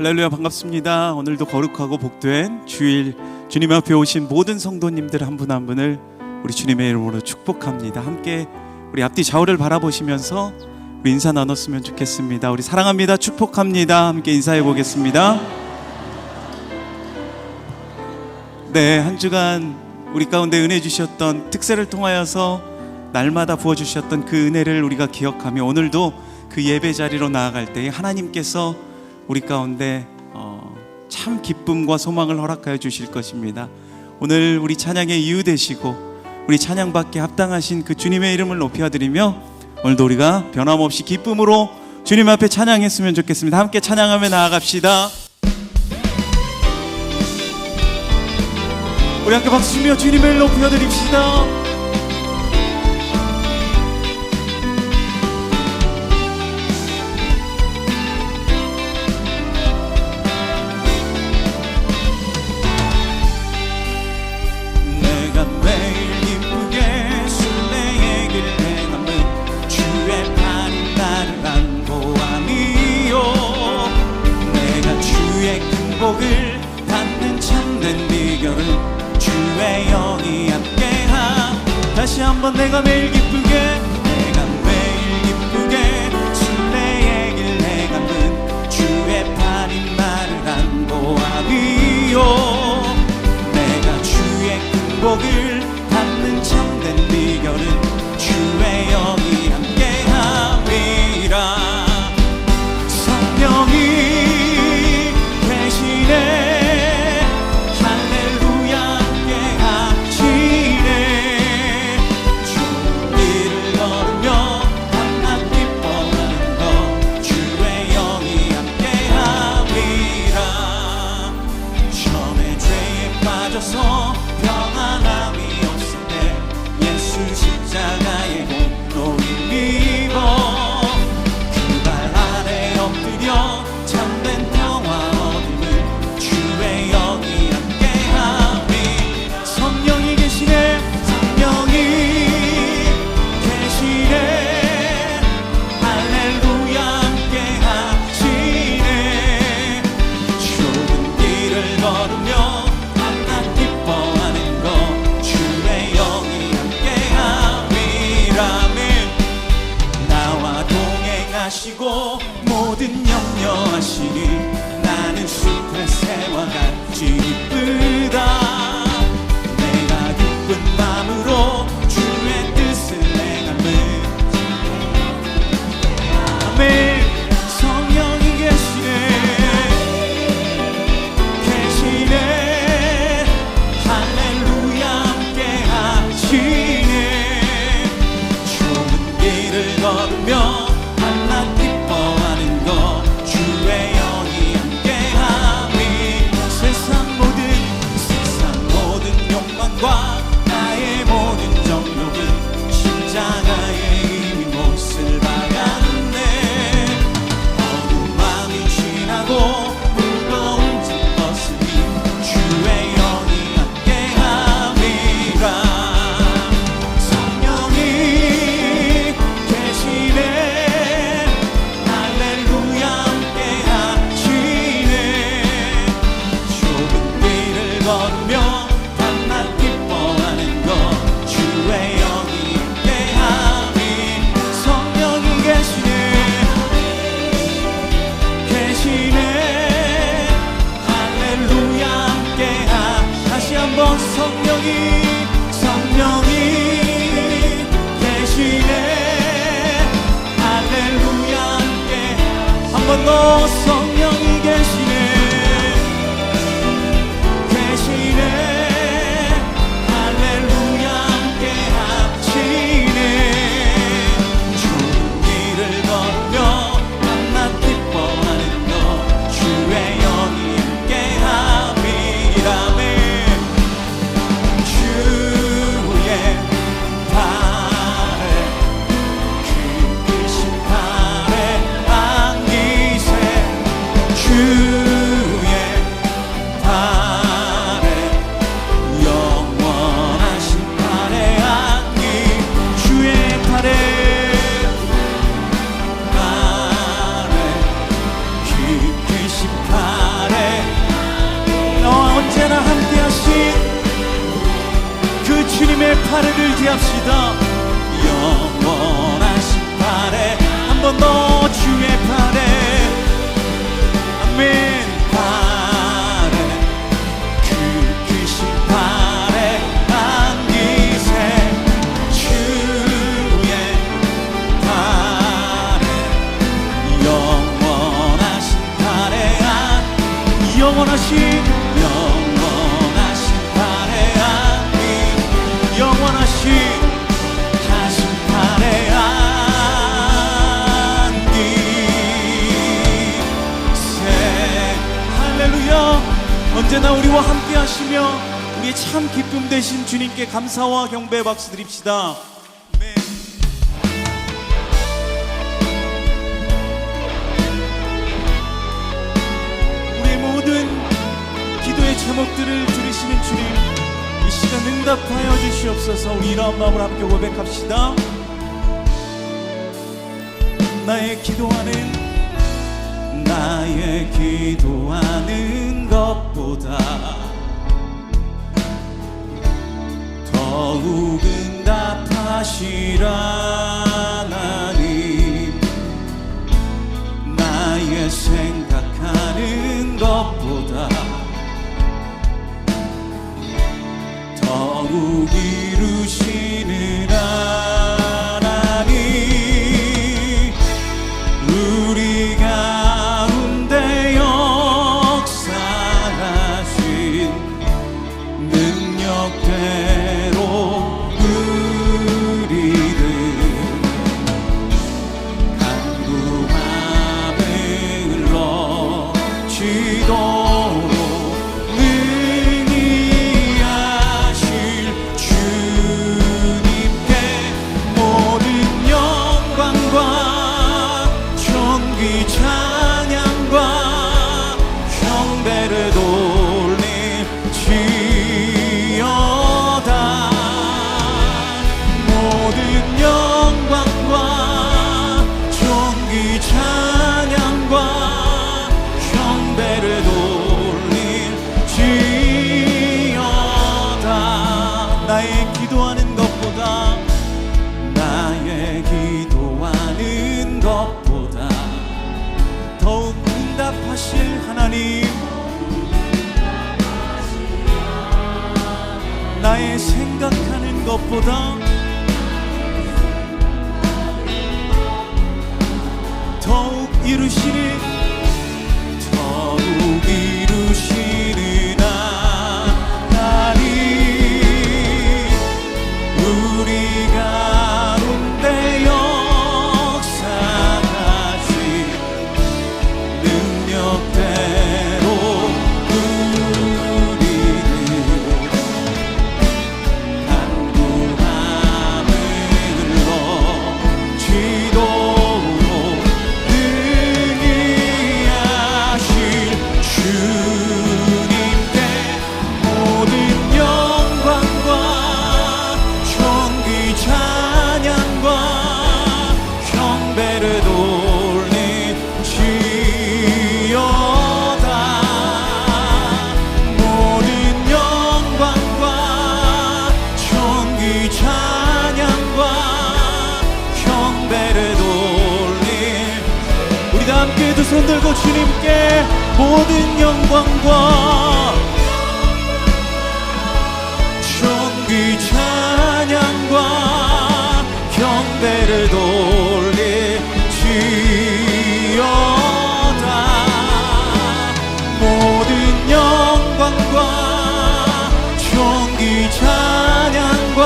할렐루야, 반갑습니다. 오늘도 거룩하고 복된 주일, 주님 앞에 오신 모든 성도님들 한 분 한 분을 우리 주님의 이름으로 축복합니다. 함께 우리 앞뒤 좌우를 바라보시면서 우리 인사 나눴으면 좋겠습니다. 우리 사랑합니다, 축복합니다. 함께 인사해 보겠습니다. 네, 한 주간 우리 가운데 은혜 주셨던 특세를 통하여서 날마다 부어주셨던 그 은혜를 우리가 기억하며 오늘도 그 예배 자리로 나아갈 때에 하나님께서 우리 가운데 참 기쁨과 소망을 허락하여 주실 것입니다. 오늘 우리 찬양의 이유 되시고 우리 찬양받기에 합당하신 그 주님의 이름을 높여드리며 오늘도 우리가 변함없이 기쁨으로 주님 앞에 찬양했으면 좋겠습니다. 함께 찬양하며 나아갑시다. 우리 함께 박수치며 주님을 높여드립시다. 복을 받는 참된 비결은 주의 영이 함께함. 다시 한번 내가 매일 기쁘게 순례의 길 내가는 주의 팔인 나를 안보함이요. 내가 주의 큰 복을 받는 참된 비결은 주의 영이 함께함이라. 성령이 할렐루야 함께 하시네. 좋은 길을 걸으며 밤낮 기뻐하는 것 주의 영이 함께 함이라. 처음에 죄에 빠져서 평안함이 없을 때 예수 십자가의 공로를 입어 그 발 아래 엎드려 참된 평화 주의 영이 함께하니. 성령이 계시네, 성령이 계시네. 할렐루야 함께하시네. 좁은 길을 걸으며 밤낮 기뻐하는 것 주의 영이 함께함이라면 나와 동행하시고 모든 염려하시니 나는 숲의 새와 같이 기쁘다. 내가 기쁜 마음으로 주의 뜻을 행하며. 아멘. 성령이 계시네, 계시네. 할렐루야 함께 하시네. 좁은 길을 걸으며 밤낮 기뻐하는 것 주의 영이 함께함이. 세상 모든 욕망과 나의 모든 정욕은 십자가의 이미 몫을 박았네. 어두운 마음이 지나고 무거운 짐 벗으니 주의 영이 함께함이라. 성령이 계시네, 할렐루야 함께하시네. 좁은 길을 걸으며 밤낮 기뻐하는 것 주의 영이 함께함이. 성령이 계시네, 계시네. 할렐루야 함께하. 다시 한번 성령이 계시네. 할렐루야 함께. 한 번 더 성령이 계시네, 계시네. 할렐루야 함께 하시네. 좋은 길을 걸으며 밤낮 기뻐하는 것 주의 영이 함께 함이라며. 주의 팔에 그 크신 팔에 안기세. 주의 팔을 의지합시다. 영원하신 팔에 한 번 더 주의 팔에 아멘 팔에 그 크신 팔에 안기세 주의 팔에 영원하신 팔에 영원하신 팔에 안기 영원하신 하신 팔에 안기 할렐루야. 언제나 우리와 함께 하시며 우리의 참 기쁨 되신 주님께 감사와 경배의 박수 드립시다. 아멘. 우리의 모든 기도의 제목들을 들으시는 주님, 이 시간 응답하여 주시옵소서. 우리 이러한 마음을 함께 고백합시다. 나의 기도하는 것보다 더욱 응답하시라 하나님. 나의 생각하는 것보다 더욱 이루시는 하나님. 우리 가운데 역사하신 능력대로 우리를 간구함을 넣지도록 능히 하실 주님께 모든 영광과 존귀 찬양과 경배를 돌릴지어다. 모든 영광과 존귀 찬양과 경배를 돌릴지어다. 나의 기도하는 것보다 더욱 응답하실 하나님. 나의 생각하는 것보다 더욱 이루시는 하나님. 우리 가운데 역사하신 능력대로 우리를 간구함을 넣지도록 능히 하실 주님께 모든 영광과 존귀 찬양과 경배를 돌릴지어다. 모든 영광과 존귀 찬양과 경배를 돌릴. 우리 다 함께 두 손 들고 주님께 모든 영광과 존귀 찬양과 경배를 돌릴지어다. 모든 영광과 존귀 찬양과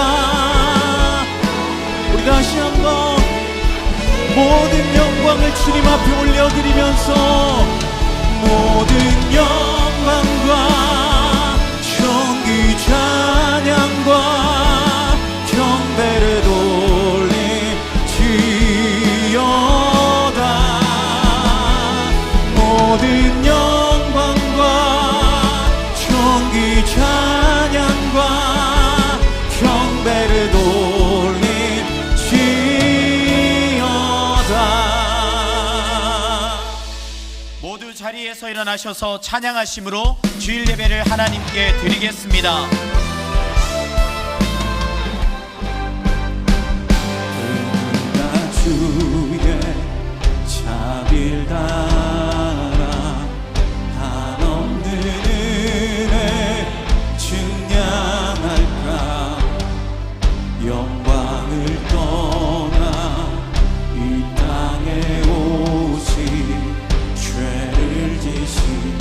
우리 다시 한번 모든 영광을 주님 앞에 올려드리면서 모든 영광과 존귀 찬양과 경배를 돌릴지어다. 모든 영광과 존귀 찬양과 경배를 돌릴지어다. 모두 자리에서 일어나셔서 찬양하심으로 주일 예배를 하나님께 드리겠습니다. 주의 자비를 따라 한없는 은혜 증량할까. 영광을 떠나 이 땅에 오신 죄를 지신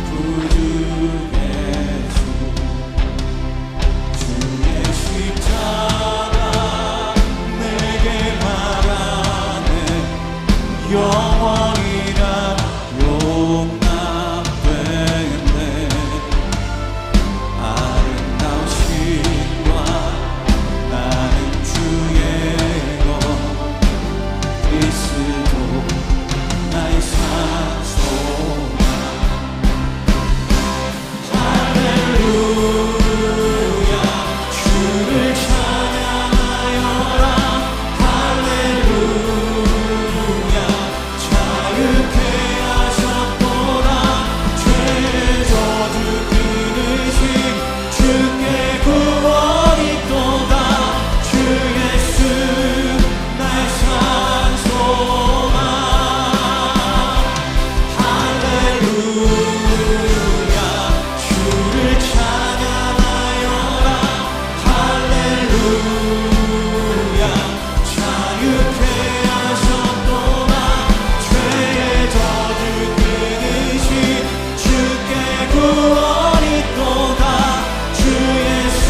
구주 예수, 주의 십자가 내게 말하네. 영원이란 용납되네. 아름다우신과 나는 주의 것 그리스도 나의 산소나. 할렐루야 주를 찬양하여라. 할렐루야 자유케 하셨도다. 죄의 저주 끊으신 주께 구원이 있도다. 주 예수 나의 산소나. 할렐루야 주를 찬양하여라. 할렐루야 자유케 하셨도다. 죄의 저주 끊으신 주께 구원이 있도다. 주 예수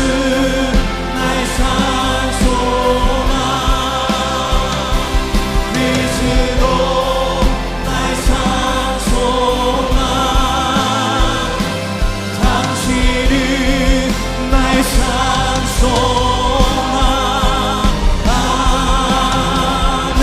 나의 산소나. 그리스도 나의 산소나. 당신은 나의 산소나. 아멘.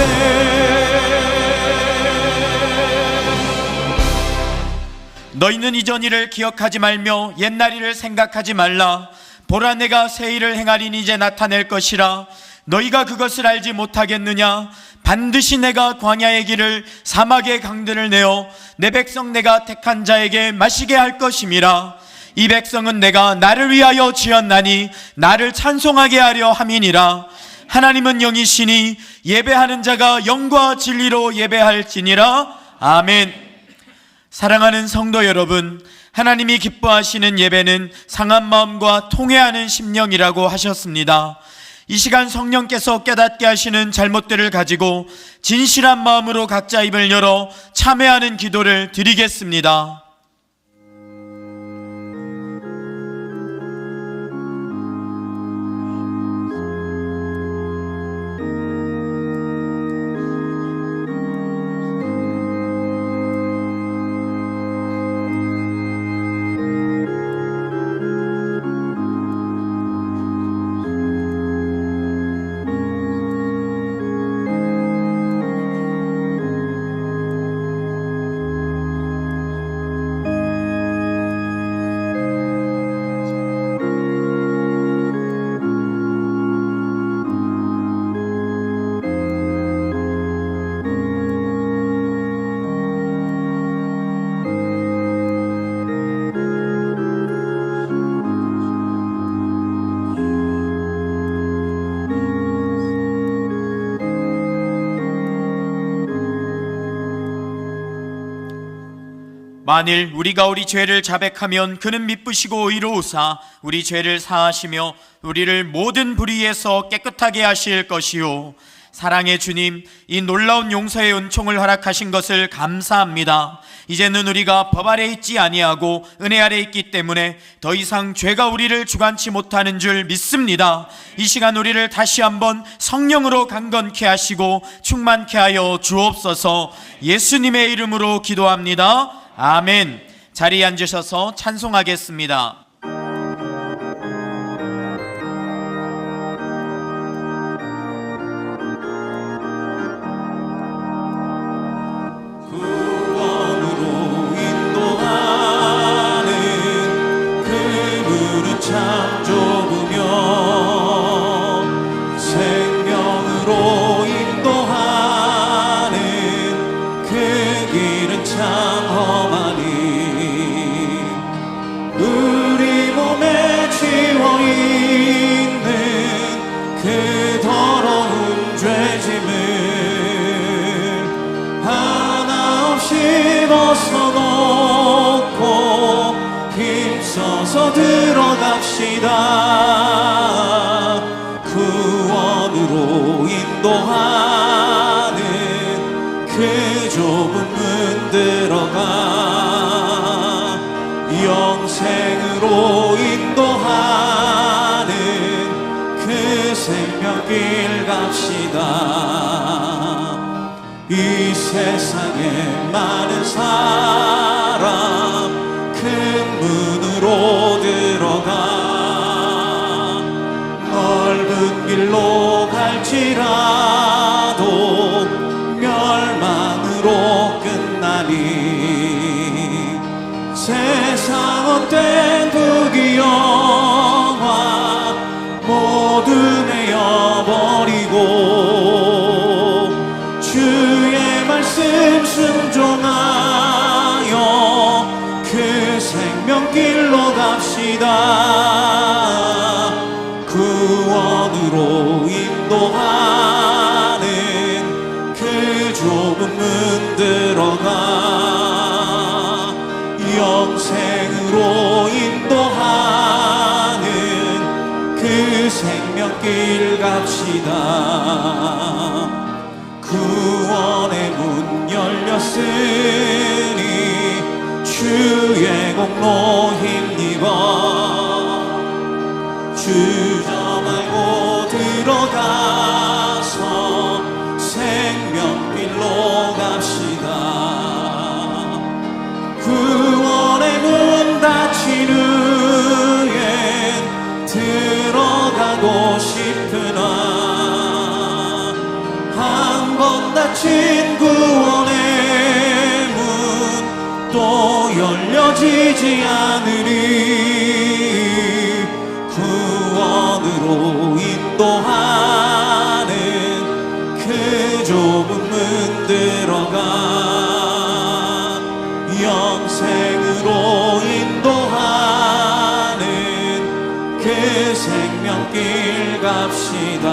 너희는 이전 일을 기억하지 말며 옛날 일을 생각하지 말라. 보라 내가 새 일을 행하리니 이제 나타낼 것이라. 너희가 그것을 알지 못하겠느냐. 반드시 내가 광야의 길을 사막의 강들을 내어 내 백성 내가 택한 자에게 마시게 할 것임이라. 이 백성은 내가 나를 위하여 지었나니 나를 찬송하게 하려 함이니라. 하나님은 영이시니 예배하는 자가 영과 진리로 예배할지니라. 아멘. 사랑하는 성도 여러분, 하나님이 기뻐하시는 예배는 상한 마음과 통회하는 심령이라고 하셨습니다. 이 시간 성령께서 깨닫게 하시는 잘못들을 가지고 진실한 마음으로 각자 입을 열어 참회하는 기도를 드리겠습니다. 만일 우리가 우리 죄를 자백하면 그는 미쁘시고 의로우사 우리 죄를 사하시며 우리를 모든 불의에서 깨끗하게 하실 것이요. 사랑의 주님, 이 놀라운 용서의 은총을 허락하신 것을 감사합니다. 이제는 우리가 법 아래 있지 아니하고 은혜 아래 있기 때문에 더 이상 죄가 우리를 주관치 못하는 줄 믿습니다. 이 시간 우리를 다시 한번 성령으로 강건케 하시고 충만케 하여 주옵소서. 예수님의 이름으로 기도합니다. 아멘. 자리에 앉으셔서 찬송하겠습니다. 참 좁으며 생명으로 인도하는 그 길은 참 험하니 우리 들어갑시다. 구원으로 인도하는 그 좁은 문 들어가 영생으로 인도하는 그 생명길 갑시다. 이 세상에 많은 사람 큰 문으로 들어가 넓은 길로 갈지라도 멸망으로 끝나니 세상 헛된 부귀영화 모두 내어버리고 주의 말씀 순종하여 그 생명길로 갑시다. 구원으로 인도하는 그 좁은 문 들어가 영생으로 인도하는 그 생명길 갑시다. 구원의 문 열렸으니 주의 공로 힘입어 주저 말고 들어가서 생명길로 갑시다. 구원의 문 닫힌 후엔 들어가고 싶으나 한 번 닫힌 구원의 문 또 열려지지 않으리. 구원으로 인도하는 그 좁은 문 들어가 영생으로 인도하는 그 생명길 갑시다.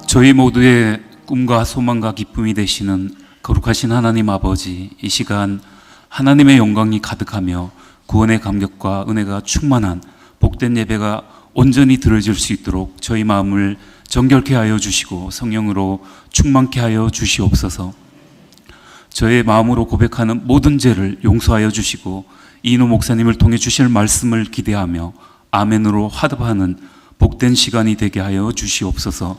저희 모두의 꿈과 소망과 기쁨이 되시는 거룩하신 하나님 아버지, 이 시간 하나님의 영광이 가득하며 구원의 감격과 은혜가 충만한 복된 예배가 온전히 드려질 수 있도록 저희 마음을 정결케 하여 주시고 성령으로 충만케 하여 주시옵소서. 저의 마음으로 고백하는 모든 죄를 용서하여 주시고 이인호 목사님을 통해 주실 말씀을 기대하며 아멘으로 화답하는 복된 시간이 되게 하여 주시옵소서.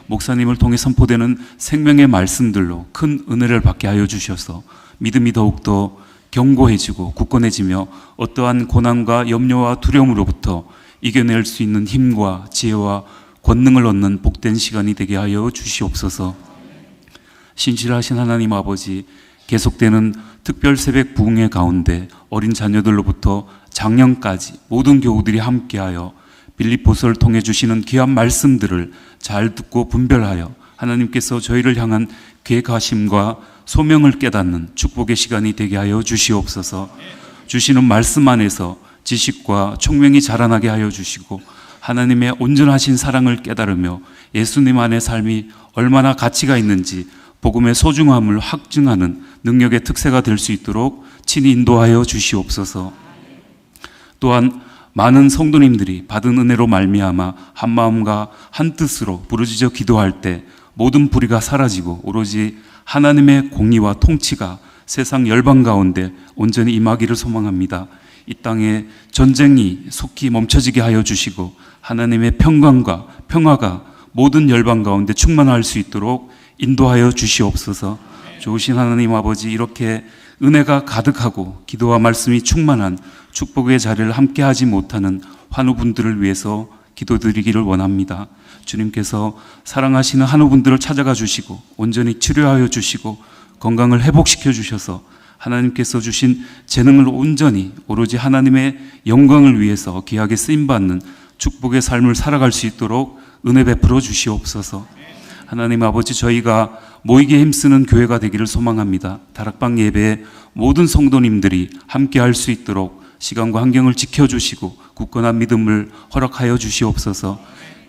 목사님을 통해 선포되는 생명의 말씀들로 큰 은혜를 받게 하여 주셔서 믿음이 더욱더 견고해지고 굳건해지며 어떠한 고난과 염려와 두려움으로부터 이겨낼 수 있는 힘과 지혜와 권능을 얻는 복된 시간이 되게 하여 주시옵소서. 신실하신 하나님 아버지, 계속되는 특별 새벽 부흥회 가운데 어린 자녀들로부터 장년까지 모든 교우들이 함께하여 빌립보서를 통해 주시는 귀한 말씀들을 잘 듣고 분별하여 하나님께서 저희를 향한 계획하심과 소명을 깨닫는 축복의 시간이 되게 하여 주시옵소서. 주시는 말씀 안에서 지식과 총명이 자라나게 하여 주시고 하나님의 온전하신 사랑을 깨달으며 예수님 안의 삶이 얼마나 가치가 있는지 복음의 소중함을 확증하는 능력의 특세가 될 수 있도록 친히 인도하여 주시옵소서. 또한 많은 성도님들이 받은 은혜로 말미암아 한 마음과 한 뜻으로 부르짖어 기도할 때 모든 불의가 사라지고 오로지 하나님의 공의와 통치가 세상 열방 가운데 온전히 임하기를 소망합니다. 이 땅에 전쟁이 속히 멈춰지게 하여 주시고 하나님의 평강과 평화가 모든 열방 가운데 충만할 수 있도록 인도하여 주시옵소서. 좋으신 하나님 아버지, 이렇게 은혜가 가득하고 기도와 말씀이 충만한 축복의 자리를 함께하지 못하는 환우분들을 위해서 기도드리기를 원합니다. 주님께서 사랑하시는 환우분들을 찾아가 주시고 온전히 치료하여 주시고 건강을 회복시켜 주셔서 하나님께서 주신 재능을 온전히 오로지 하나님의 영광을 위해서 귀하게 쓰임받는 축복의 삶을 살아갈 수 있도록 은혜 베풀어 주시옵소서. 하나님 아버지, 저희가 모이게 힘쓰는 교회가 되기를 소망합니다. 다락방 예배에 모든 성도님들이 함께 할 수 있도록 시간과 환경을 지켜주시고 굳건한 믿음을 허락하여 주시옵소서.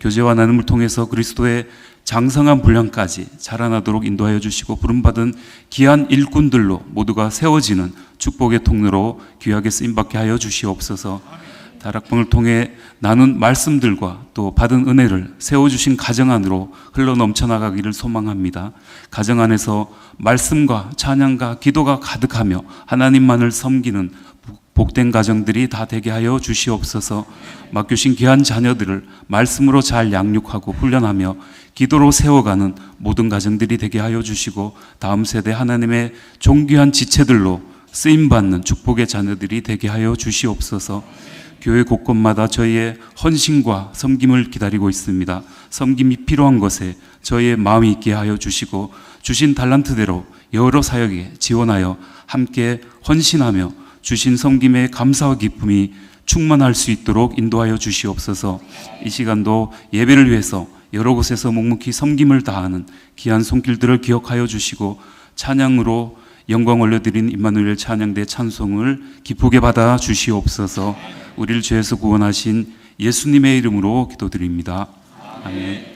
교제와 나눔을 통해서 그리스도의 장성한 분량까지 자라나도록 인도하여 주시고 부름받은 귀한 일꾼들로 모두가 세워지는 축복의 통로로 귀하게 쓰임받게 하여 주시옵소서. 다락방을 통해 나눈 말씀들과 또 받은 은혜를 세워주신 가정 안으로 흘러 넘쳐나가기를 소망합니다. 가정 안에서 말씀과 찬양과 기도가 가득하며 하나님만을 섬기는 복된 가정들이 다 되게 하여 주시옵소서. 맡겨주신 귀한 자녀들을 말씀으로 잘 양육하고 훈련하며 기도로 세워가는 모든 가정들이 되게 하여 주시고 다음 세대 하나님의 존귀한 지체들로 쓰임받는 축복의 자녀들이 되게 하여 주시옵소서. 교회 곳곳마다 저희의 헌신과 섬김을 기다리고 있습니다. 섬김이 필요한 것에 저희의 마음이 있게 하여 주시고 주신 달란트대로 여러 사역에 지원하여 함께 헌신하며 주신 섬김의 감사와 기쁨이 충만할 수 있도록 인도하여 주시옵소서. 이 시간도 예배를 위해서 여러 곳에서 묵묵히 섬김을 다하는 귀한 손길들을 기억하여 주시고 찬양으로 영광 올려드린 임마누엘 찬양대 찬송을 기쁘게 받아 주시옵소서. 우리를 죄에서 구원하신 예수님의 이름으로 기도드립니다. 아멘. 내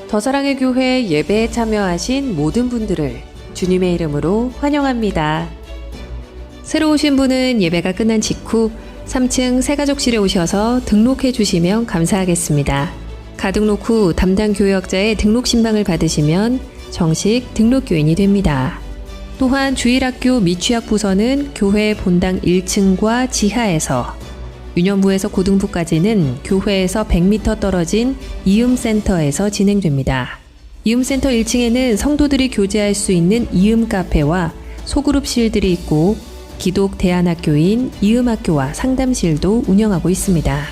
더사랑의 교회 예배에 참여하신 모든 분들을 주님의 이름으로 환영합니다. 새로 오신 분은 예배가 끝난 직후 3층 새가족실에 오셔서 등록해 주시면 감사하겠습니다. 가등록 후 담당 교역자의 등록 신방을 받으시면 정식 등록교인이 됩니다. 또한 주일학교 미취학 부서는 교회 본당 1층과 지하에서, 유년부에서 고등부까지는 교회에서 100m 떨어진 이음센터에서 진행됩니다. 이음센터 1층에는 성도들이 교제할 수 있는 이음 카페와 소그룹실들이 있고 기독 대안학교인 이음학교와 상담실도 운영하고 있습니다.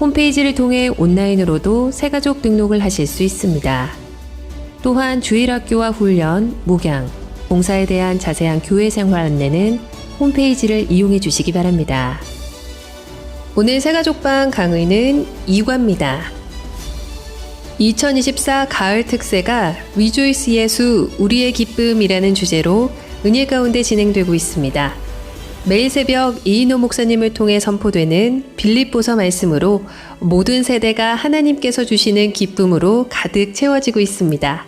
홈페이지를 통해 온라인으로도 새가족 등록을 하실 수 있습니다. 또한 주일학교와 훈련, 목양, 봉사에 대한 자세한 교회 생활 안내는 홈페이지를 이용해 주시기 바랍니다. 오늘 새가족방 강의는 2과입니다. 2024 가을 특세가 리조이스 예수 우리의 기쁨이라는 주제로 은혜 가운데 진행되고 있습니다. 매일 새벽 이인호 목사님을 통해 선포되는 빌립보서 말씀으로 모든 세대가 하나님께서 주시는 기쁨으로 가득 채워지고 있습니다.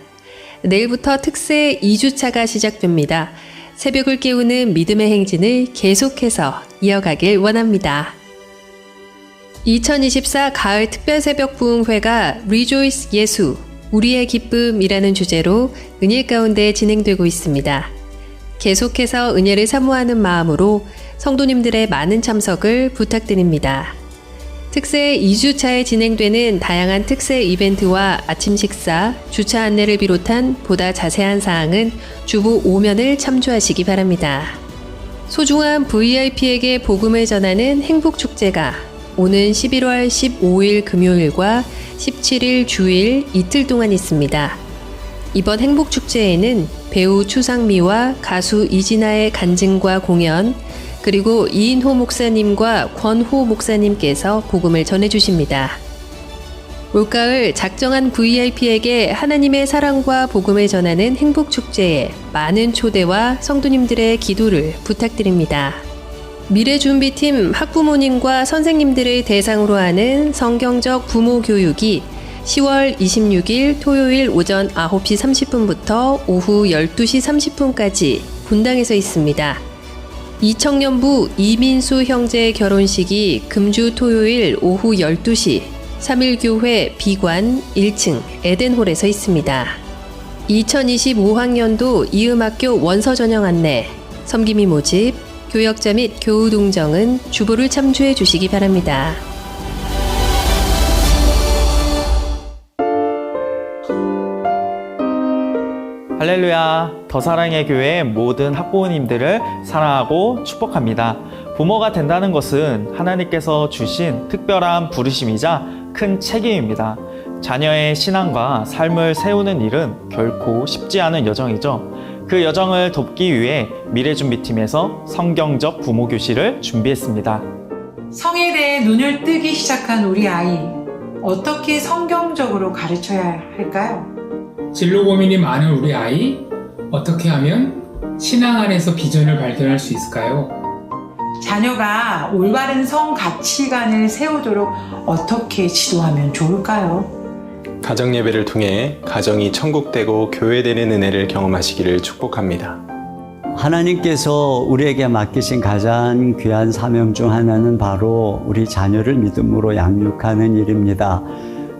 내일부터 특세 2주차가 시작됩니다. 새벽을 깨우는 믿음의 행진을 계속해서 이어가길 원합니다. 2024 가을 특별 새벽 부흥회가 Rejoice 예수, 우리의 기쁨이라는 주제로 은혜 가운데 진행되고 있습니다. 계속해서 은혜를 사모하는 마음으로 성도님들의 많은 참석을 부탁드립니다. 특세 2주차에 진행되는 다양한 특세 이벤트와 아침 식사, 주차 안내를 비롯한 보다 자세한 사항은 주보 5면을 참조하시기 바랍니다. 소중한 VIP에게 복음을 전하는 행복축제가 오는 11월 15일 금요일과 17일 주일 이틀 동안 있습니다. 이번 행복축제에는 배우 추상미와 가수 이진아의 간증과 공연, 그리고 이인호 목사님과 권호 목사님께서 복음을 전해주십니다. 올가을 작정한 VIP에게 하나님의 사랑과 복음을 전하는 행복축제에 많은 초대와 성도님들의 기도를 부탁드립니다. 미래준비팀 학부모님과 선생님들을 대상으로 하는 성경적 부모 교육이 10월 26일 토요일 오전 9시 30분부터 오후 12시 30분까지 분당에서 있습니다. 이청년부 이민수 형제의 결혼식이 금주 토요일 오후 12시 3일교회 비관 1층 에덴홀에서 있습니다. 2025학년도 이음학교 원서 전형 안내, 섬김이 모집, 교역자 및 교우 동정은 주보를 참조해 주시기 바랍니다. 할렐루야, 더사랑의 교회의 모든 학부모님들을 사랑하고 축복합니다. 부모가 된다는 것은 하나님께서 주신 특별한 부르심이자 큰 책임입니다. 자녀의 신앙과 삶을 세우는 일은 결코 쉽지 않은 여정이죠. 그 여정을 돕기 위해 미래준비팀에서 성경적 부모교실을 준비했습니다. 성에 대해 눈을 뜨기 시작한 우리 아이, 어떻게 성경적으로 가르쳐야 할까요? 진로 고민이 많은 우리 아이, 어떻게 하면 신앙 안에서 비전을 발견할 수 있을까요? 자녀가 올바른 성 가치관을 세우도록 어떻게 지도하면 좋을까요? 가정 예배를 통해 가정이 천국되고 교회되는 은혜를 경험하시기를 축복합니다. 하나님께서 우리에게 맡기신 가장 귀한 사명 중 하나는 바로 우리 자녀를 믿음으로 양육하는 일입니다.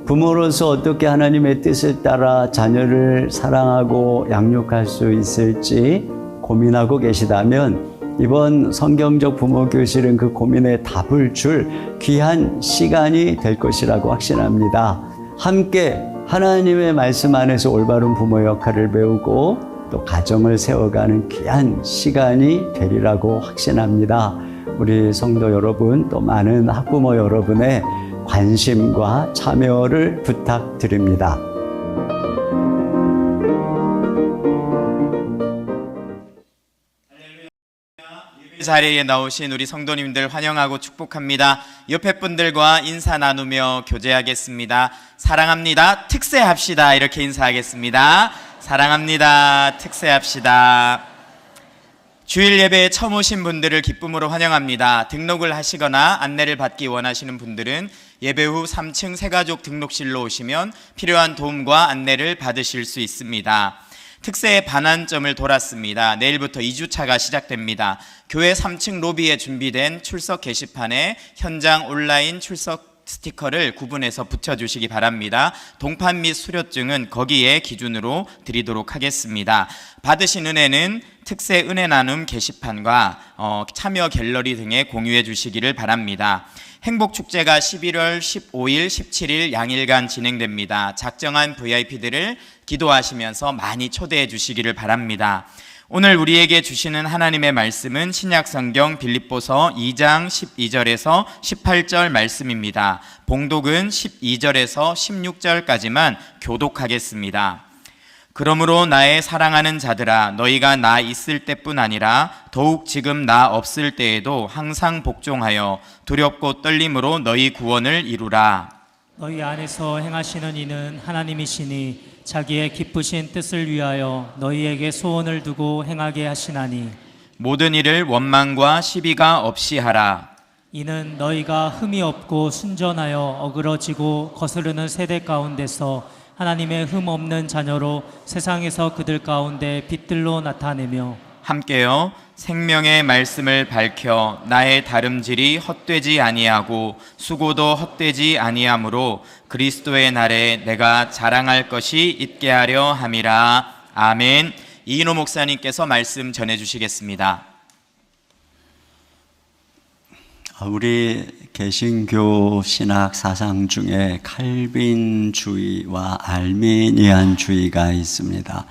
부모로서 어떻게 하나님의 뜻을 따라 자녀를 사랑하고 양육할 수 있을지 고민하고 계시다면 이번 성경적 부모교실은 그 고민에 답을 줄 귀한 시간이 될 것이라고 확신합니다. 함께 하나님의 말씀 안에서 올바른 부모 역할을 배우고 또 가정을 세워가는 귀한 시간이 되리라고 확신합니다. 우리 성도 여러분, 또 많은 학부모 여러분의 관심과 참여를 부탁드립니다. 자리에 나오신 우리 성도님들 환영하고 축복합니다. 옆에 분들과 인사 나누며 교제하겠습니다. 사랑합니다. 특세합시다. 이렇게 인사하겠습니다. 사랑합니다. 특세합시다. 주일 예배에 처음 오신 분들을 기쁨으로 환영합니다. 등록을 하시거나 안내를 받기 원하시는 분들은 예배 후 3층 새가족 등록실로 오시면 필요한 도움과 안내를 받으실 수 있습니다. 특세의 반환점을 돌았습니다. 내일부터 2주차가 시작됩니다. 교회 3층 로비에 준비된 출석 게시판에 현장 온라인 출석 스티커를 구분해서 붙여주시기 바랍니다. 동판 및 수료증은 거기에 기준으로 드리도록 하겠습니다. 받으신 은혜는 특세 은혜 나눔 게시판과 참여 갤러리 등에 공유해 주시기를 바랍니다. 행복축제가 11월 15일, 17일 양일간 진행됩니다. 작정한 VIP들을 기도하시면서 많이 초대해 주시기를 바랍니다. 오늘 우리에게 주시는 하나님의 말씀은 신약성경 빌립보서 2장 12절에서 18절 말씀입니다. 봉독은 12절에서 16절까지만 교독하겠습니다. 그러므로 나의 사랑하는 자들아, 너희가 나 있을 때뿐 아니라 더욱 지금 나 없을 때에도 항상 복종하여 두렵고 떨림으로 너희 구원을 이루라. 너희 안에서 행하시는 이는 하나님이시니 자기의 기쁘신 뜻을 위하여 너희에게 소원을 두고 행하게 하시나니 모든 일을 원망과 시비가 없이 하라. 이는 너희가 흠이 없고 순전하여 어그러지고 거스르는 세대 가운데서 하나님의 흠 없는 자녀로 세상에서 그들 가운데 빛들로 나타내며 함께요. 생명의 말씀을 밝혀 나의 다름질이 헛되지 아니하고 수고도 헛되지 아니하므로 그리스도의 날에 내가 자랑할 것이 있게 하려 함이라. 아멘. 이인호 목사님께서 말씀 전해주시겠습니다. 우리 개신교 신학 사상 중에 칼빈주의와 알미니안주의가 있습니다.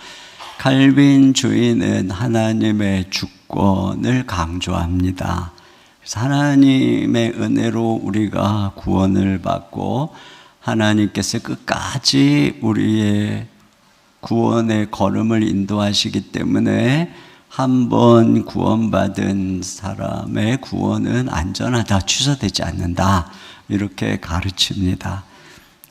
칼빈주의는 하나님의 주권을 강조합니다. 그래서 하나님의 은혜로 우리가 구원을 받고 하나님께서 끝까지 우리의 구원의 걸음을 인도하시기 때문에 한번 구원받은 사람의 구원은 안전하다, 취소되지 않는다, 이렇게 가르칩니다.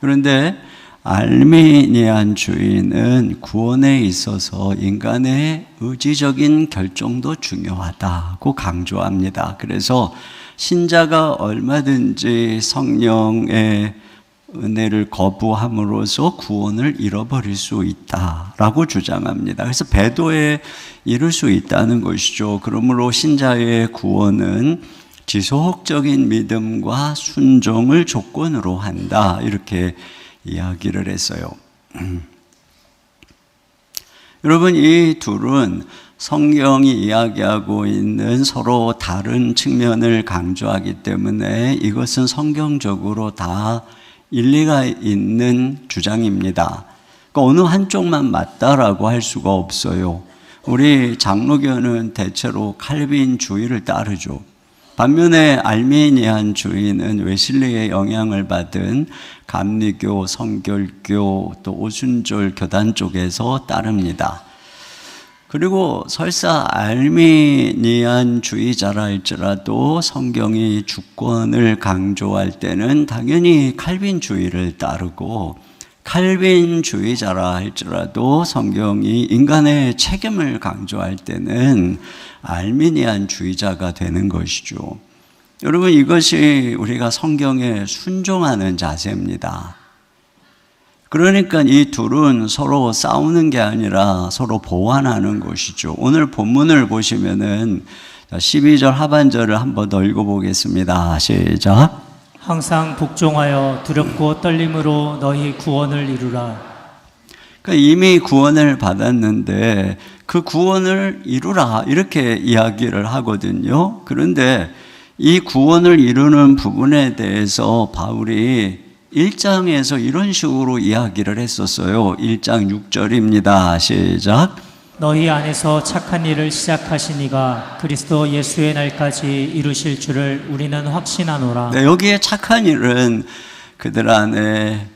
그런데 알미니안주의는 구원에 있어서 인간의 의지적인 결정도 중요하다고 강조합니다. 그래서 신자가 얼마든지 성령의 은혜를 거부함으로써 구원을 잃어버릴 수 있다라고 주장합니다. 그래서 배도에 이를 수 있다는 것이죠. 그러므로 신자의 구원은 지속적인 믿음과 순종을 조건으로 한다, 이렇게 이야기를 했어요. 여러분, 이 둘은 성경이 이야기하고 있는 서로 다른 측면을 강조하기 때문에 이것은 성경적으로 다 일리가 있는 주장입니다. 그러니까 어느 한쪽만 맞다라고 할 수가 없어요. 우리 장로교는 대체로 칼빈주의를 따르죠. 반면에 알미니안주의는 웨슬리의 영향을 받은 감리교, 성결교, 또 오순절 교단 쪽에서 따릅니다. 그리고 설사 알미니안주의자라 할지라도 성경이 주권을 강조할 때는 당연히 칼빈주의를 따르고, 칼빈주의자라 할지라도 성경이 인간의 책임을 강조할 때는 알미니안주의자가 되는 것이죠. 여러분, 이것이 우리가 성경에 순종하는 자세입니다. 그러니까 이 둘은 서로 싸우는 게 아니라 서로 보완하는 것이죠. 오늘 본문을 보시면은 12절 하반절을 한번 더 읽어보겠습니다. 시작. 항상 복종하여 두렵고 떨림으로 너희 구원을 이루라. 그러니까 이미 구원을 받았는데 그 구원을 이루라, 이렇게 이야기를 하거든요. 그런데 이 구원을 이루는 부분에 대해서 바울이 1장에서 이런 식으로 이야기를 했었어요. 1장 6절입니다. 시작. 너희 안에서 착한 일을 시작하신 이가 그리스도 예수의 날까지 이루실 줄을 우리는 확신하노라. 네, 여기에 착한 일은 그들 안에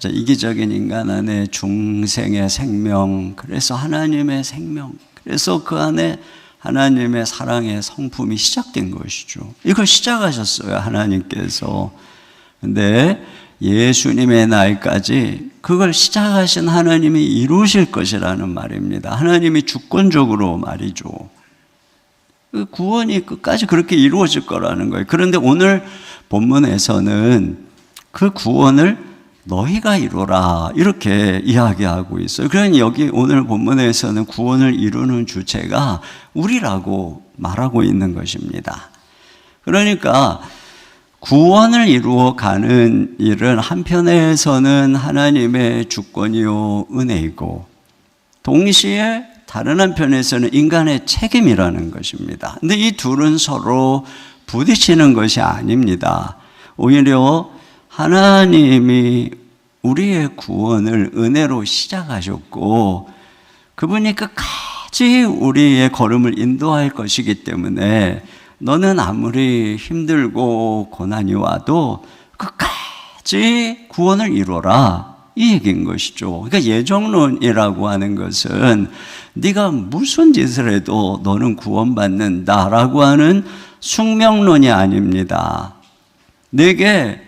이기적인 인간 안에 중생의 생명, 그래서 하나님의 생명, 그래서 그 안에 하나님의 사랑의 성품이 시작된 것이죠. 이걸 시작하셨어요, 하나님께서. 근데 예수님의 날까지 그걸 시작하신 하나님이 이루실 것이라는 말입니다. 하나님이 주권적으로 말이죠. 그 구원이 끝까지 그렇게 이루어질 거라는 거예요. 그런데 오늘 본문에서는 그 구원을 너희가 이루라 이렇게 이야기하고 있어요. 그러니 여기 오늘 본문에서는 구원을 이루는 주체가 우리라고 말하고 있는 것입니다. 그러니까 구원을 이루어 가는 일은 한편에서는 하나님의 주권이요 은혜이고 동시에 다른 한편에서는 인간의 책임이라는 것입니다. 근데 이 둘은 서로 부딪히는 것이 아닙니다. 오히려 하나님이 우리의 구원을 은혜로 시작하셨고 그분이 끝까지 우리의 걸음을 인도할 것이기 때문에 너는 아무리 힘들고 고난이 와도 끝까지 구원을 이루어라 이 얘기인 것이죠. 그러니까 예정론이라고 하는 것은 네가 무슨 짓을 해도 너는 구원받는다라고 하는 숙명론이 아닙니다. 내게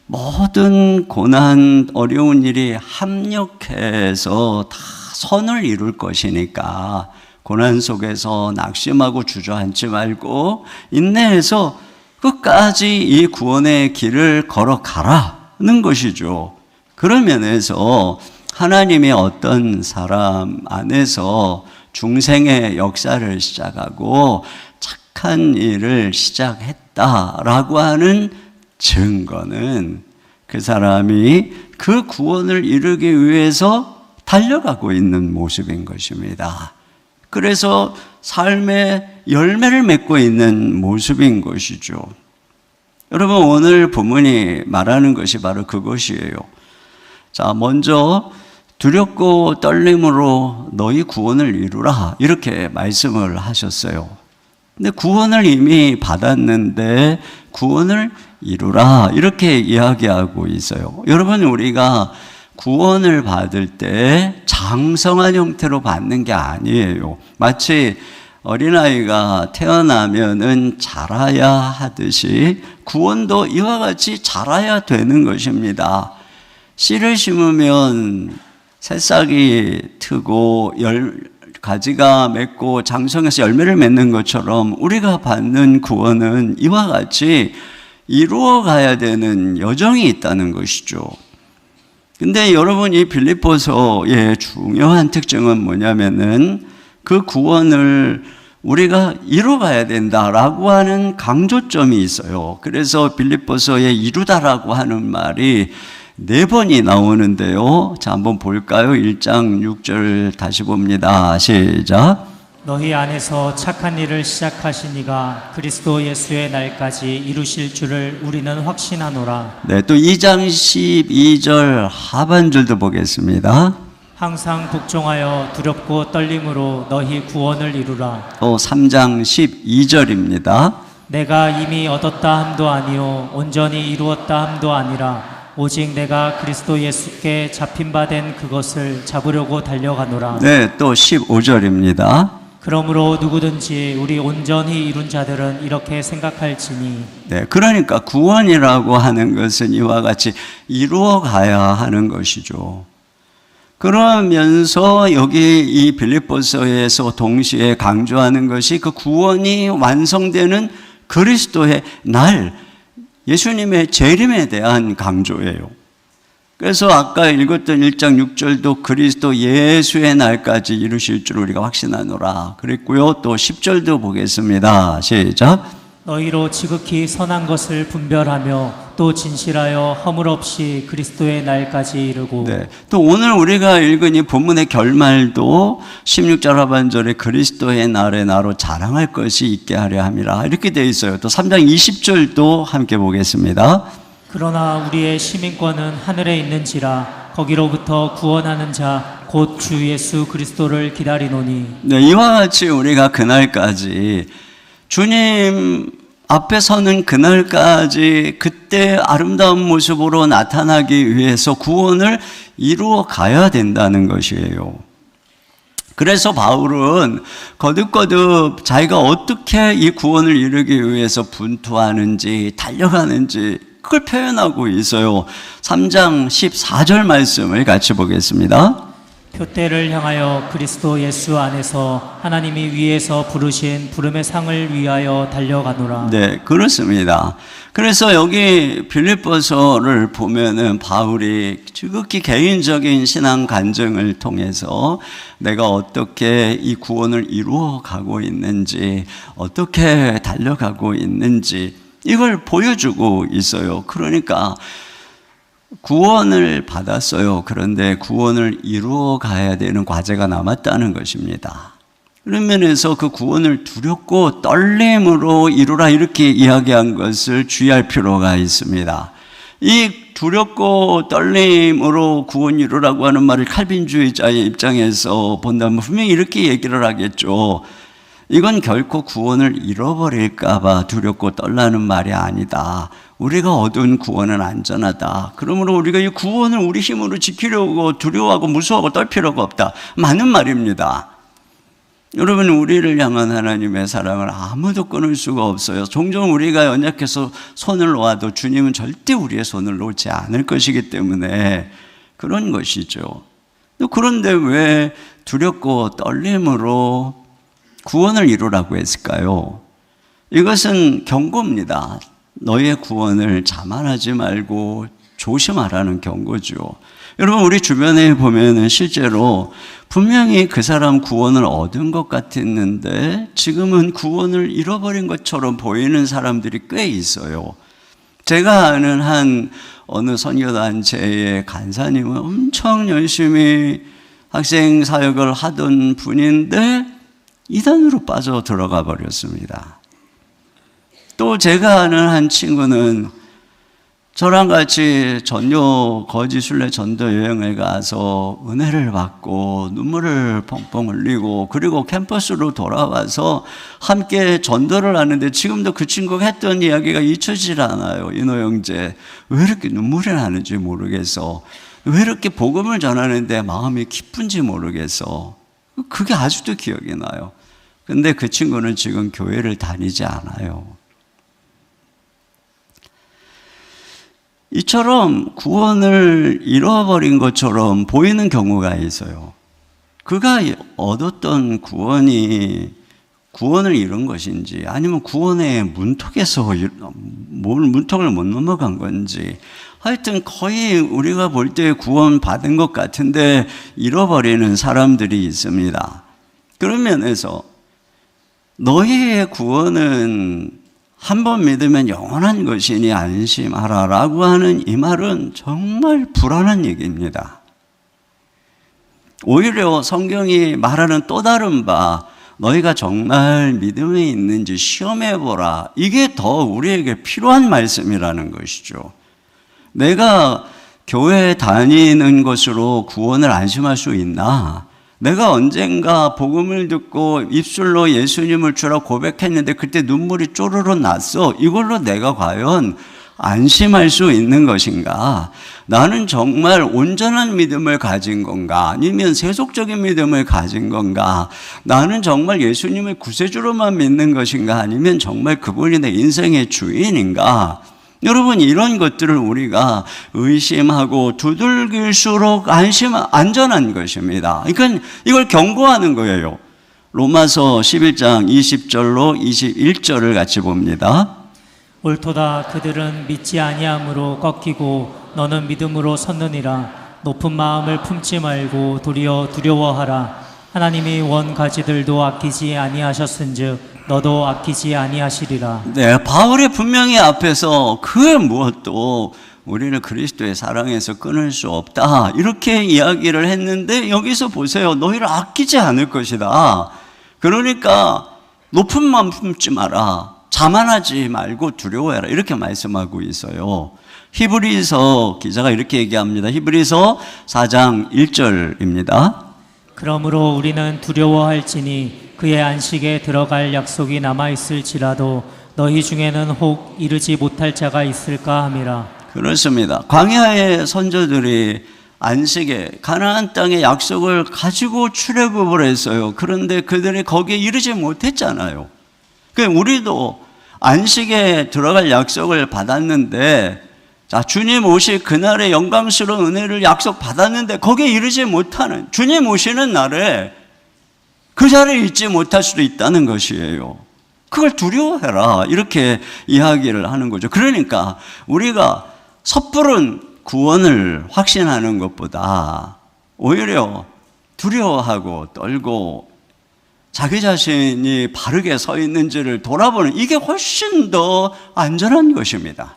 모든 고난, 어려운 일이 합력해서 다 선을 이룰 것이니까 고난 속에서 낙심하고 주저앉지 말고 인내해서 끝까지 이 구원의 길을 걸어가라는 것이죠. 그런 면에서 하나님이 어떤 사람 안에서 중생의 역사를 시작하고 착한 일을 시작했다라고 하는 증거는 그 사람이 그 구원을 이루기 위해서 달려가고 있는 모습인 것입니다. 그래서 삶의 열매를 맺고 있는 모습인 것이죠. 여러분, 오늘 본문이 말하는 것이 바로 그것이에요. 자, 먼저 두렵고 떨림으로 너희 구원을 이루라 이렇게 말씀을 하셨어요. 근데 구원을 이미 받았는데 구원을 이루라 이렇게 이야기하고 있어요. 여러분, 우리가 구원을 받을 때 장성한 형태로 받는 게 아니에요. 마치 어린아이가 태어나면은 자라야 하듯이 구원도 이와 같이 자라야 되는 것입니다. 씨를 심으면 새싹이 트고 가지가 맺고 장성해서 열매를 맺는 것처럼 우리가 받는 구원은 이와 같이 이루어 가야 되는 여정이 있다는 것이죠. 근데 여러분, 이 빌립보서의 중요한 특징은 뭐냐면은 그 구원을 우리가 이루어가야 된다라고 하는 강조점이 있어요. 그래서 빌립보서에 이루다라고 하는 말이 4번이 나오는데요. 자, 한번 볼까요? 1장 6절 다시 봅니다. 시작. 너희 안에서 착한 일을 시작하신 이가 그리스도 예수의 날까지 이루실 줄을 우리는 확신하노라. 네, 또 2장 12절 하반절도 보겠습니다. 항상 복종하여 두렵고 떨림으로 너희 구원을 이루라. 또 3장 12절입니다. 내가 이미 얻었다 함도 아니요 온전히 이루었다 함도 아니라 오직 내가 그리스도 예수께 잡힌 바 된 그것을 잡으려고 달려가노라. 네, 또 15절입니다. 그러므로 누구든지 우리 온전히 이룬 자들은 이렇게 생각할지니. 네, 그러니까 구원이라고 하는 것은 이와 같이 이루어 가야 하는 것이죠. 그러면서 여기 이 빌립보서에서 동시에 강조하는 것이 그 구원이 완성되는 그리스도의 날, 예수님의 재림에 대한 강조예요. 그래서 아까 읽었던 1장 6절도 그리스도 예수의 날까지 이루실 줄 우리가 확신하노라 그랬고요. 또 10절도 보겠습니다. 시작. 너희로 지극히 선한 것을 분별하며 또 진실하여 허물 없이 그리스도의 날까지 이르고. 네. 또 오늘 우리가 읽은 이 본문의 결말도 16절 하반절에 그리스도의 날에 나로 자랑할 것이 있게 하려 함이라 이렇게 되어 있어요. 또 3장 20절도 함께 보겠습니다. 그러나 우리의 시민권은 하늘에 있는지라 거기로부터 구원하는 자 곧 주 예수 그리스도를 기다리노니. 네, 이와 같이 우리가 그날까지 주님 앞에 서는 그날까지 그때 아름다운 모습으로 나타나기 위해서 구원을 이루어 가야 된다는 것이에요. 그래서 바울은 거듭거듭 자기가 어떻게 이 구원을 이루기 위해서 분투하는지 달려가는지 그걸 표현하고 있어요. 3장 14절 말씀을 같이 보겠습니다. 표대를 향하여 그리스도 예수 안에서 하나님이 위에서 부르신 부름의 상을 위하여 달려가노라. 네, 그렇습니다. 그래서 여기 빌립보서를 보면은 바울이 지극히 개인적인 신앙 간증을 통해서 내가 어떻게 이 구원을 이루어 가고 있는지, 어떻게 달려가고 있는지 이걸 보여주고 있어요. 그러니까 구원을 받았어요. 그런데 구원을 이루어 가야 되는 과제가 남았다는 것입니다. 그런 면에서 그 구원을 두렵고 떨림으로 이루라 이렇게 이야기한 것을 주의할 필요가 있습니다. 이 두렵고 떨림으로 구원 이루라고 하는 말을 칼빈주의자의 입장에서 본다면 분명히 이렇게 얘기를 하겠죠. 이건 결코 구원을 잃어버릴까 봐 두렵고 떨라는 말이 아니다. 우리가 얻은 구원은 안전하다. 그러므로 우리가 이 구원을 우리 힘으로 지키려고 두려워하고 무서워하고 떨 필요가 없다. 맞는 말입니다. 여러분, 우리를 향한 하나님의 사랑을 아무도 끊을 수가 없어요. 종종 우리가 연약해서 손을 놓아도 주님은 절대 우리의 손을 놓지 않을 것이기 때문에 그런 것이죠. 그런데 왜 두렵고 떨림으로 구원을 이루라고 했을까요? 이것은 경고입니다. 너의 구원을 자만하지 말고 조심하라는 경고죠. 여러분, 우리 주변에 보면은 실제로 분명히 그 사람 구원을 얻은 것 같았는데 지금은 구원을 잃어버린 것처럼 보이는 사람들이 꽤 있어요. 제가 아는 한 어느 선교단체의 간사님은 엄청 열심히 학생 사역을 하던 분인데 이단으로 빠져 들어가 버렸습니다. 또 제가 아는 한 친구는 저랑 같이 거지 순례 전도 여행을 가서 은혜를 받고 눈물을 펑펑 흘리고 그리고 캠퍼스로 돌아와서 함께 전도를 하는데 지금도 그 친구가 했던 이야기가 잊혀지질 않아요. 인호 형제, 왜 이렇게 눈물이 나는지 모르겠어. 왜 이렇게 복음을 전하는데 마음이 기쁜지 모르겠어. 그게 아직도 기억이 나요. 근데 그 친구는 지금 교회를 다니지 않아요. 이처럼 구원을 잃어버린 것처럼 보이는 경우가 있어요. 그가 얻었던 구원을 잃은 것인지 아니면 구원의 문턱에서 문턱을 못 넘어간 건지 하여튼 거의 우리가 볼 때 구원 받은 것 같은데 잃어버리는 사람들이 있습니다. 그런 면에서 너희의 구원은 한 번 믿으면 영원한 것이니 안심하라 라고 하는 이 말은 정말 불안한 얘기입니다. 오히려 성경이 말하는 또 다른 바 너희가 정말 믿음에 있는지 시험해보라, 이게 더 우리에게 필요한 말씀이라는 것이죠. 내가 교회 다니는 것으로 구원을 안심할 수 있나? 내가 언젠가 복음을 듣고 입술로 예수님을 주라 고백했는데 그때 눈물이 쪼르르 났어. 이걸로 내가 과연 안심할 수 있는 것인가? 나는 정말 온전한 믿음을 가진 건가? 아니면 세속적인 믿음을 가진 건가? 나는 정말 예수님을 구세주로만 믿는 것인가? 아니면 정말 그분이 내 인생의 주인인가? 여러분, 이런 것들을 우리가 의심하고 두들길수록 안전한 것입니다. 그러니까 이걸 경고하는 거예요. 로마서 11장 20절로 21절을 같이 봅니다. 옳도다. 그들은 믿지 아니함으로 꺾이고 너는 믿음으로 섰느니라. 높은 마음을 품지 말고 도리어 두려워하라. 하나님이 원 가지들도 아끼지 아니하셨은즉 너도 아끼지 아니하시리라. 네, 바울이 분명히 앞에서 그 무엇도 우리를 그리스도의 사랑에서 끊을 수 없다 이렇게 이야기를 했는데 여기서 보세요. 너희를 아끼지 않을 것이다. 그러니까 높은 마음 품지 마라. 자만하지 말고 두려워해라. 이렇게 말씀하고 있어요. 히브리서 기자가 이렇게 얘기합니다. 히브리서 4장 1절입니다. 그러므로 우리는 두려워할지니 그의 안식에 들어갈 약속이 남아있을지라도 너희 중에는 혹 이르지 못할 자가 있을까 함이라. 그렇습니다. 광야의 선조들이 안식에 가나안 땅의 약속을 가지고 출애굽을 했어요. 그런데 그들이 거기에 이르지 못했잖아요. 그러니까 우리도 안식에 들어갈 약속을 받았는데, 자, 주님 오실 그날의 영광스러운 은혜를 약속 받았는데 거기에 이르지 못하는, 주님 오시는 날에 그 자리에 있지 못할 수도 있다는 것이에요. 그걸 두려워해라. 이렇게 이야기를 하는 거죠. 그러니까 우리가 섣부른 구원을 확신하는 것보다 오히려 두려워하고 떨고 자기 자신이 바르게 서 있는지를 돌아보는, 이게 훨씬 더 안전한 것입니다.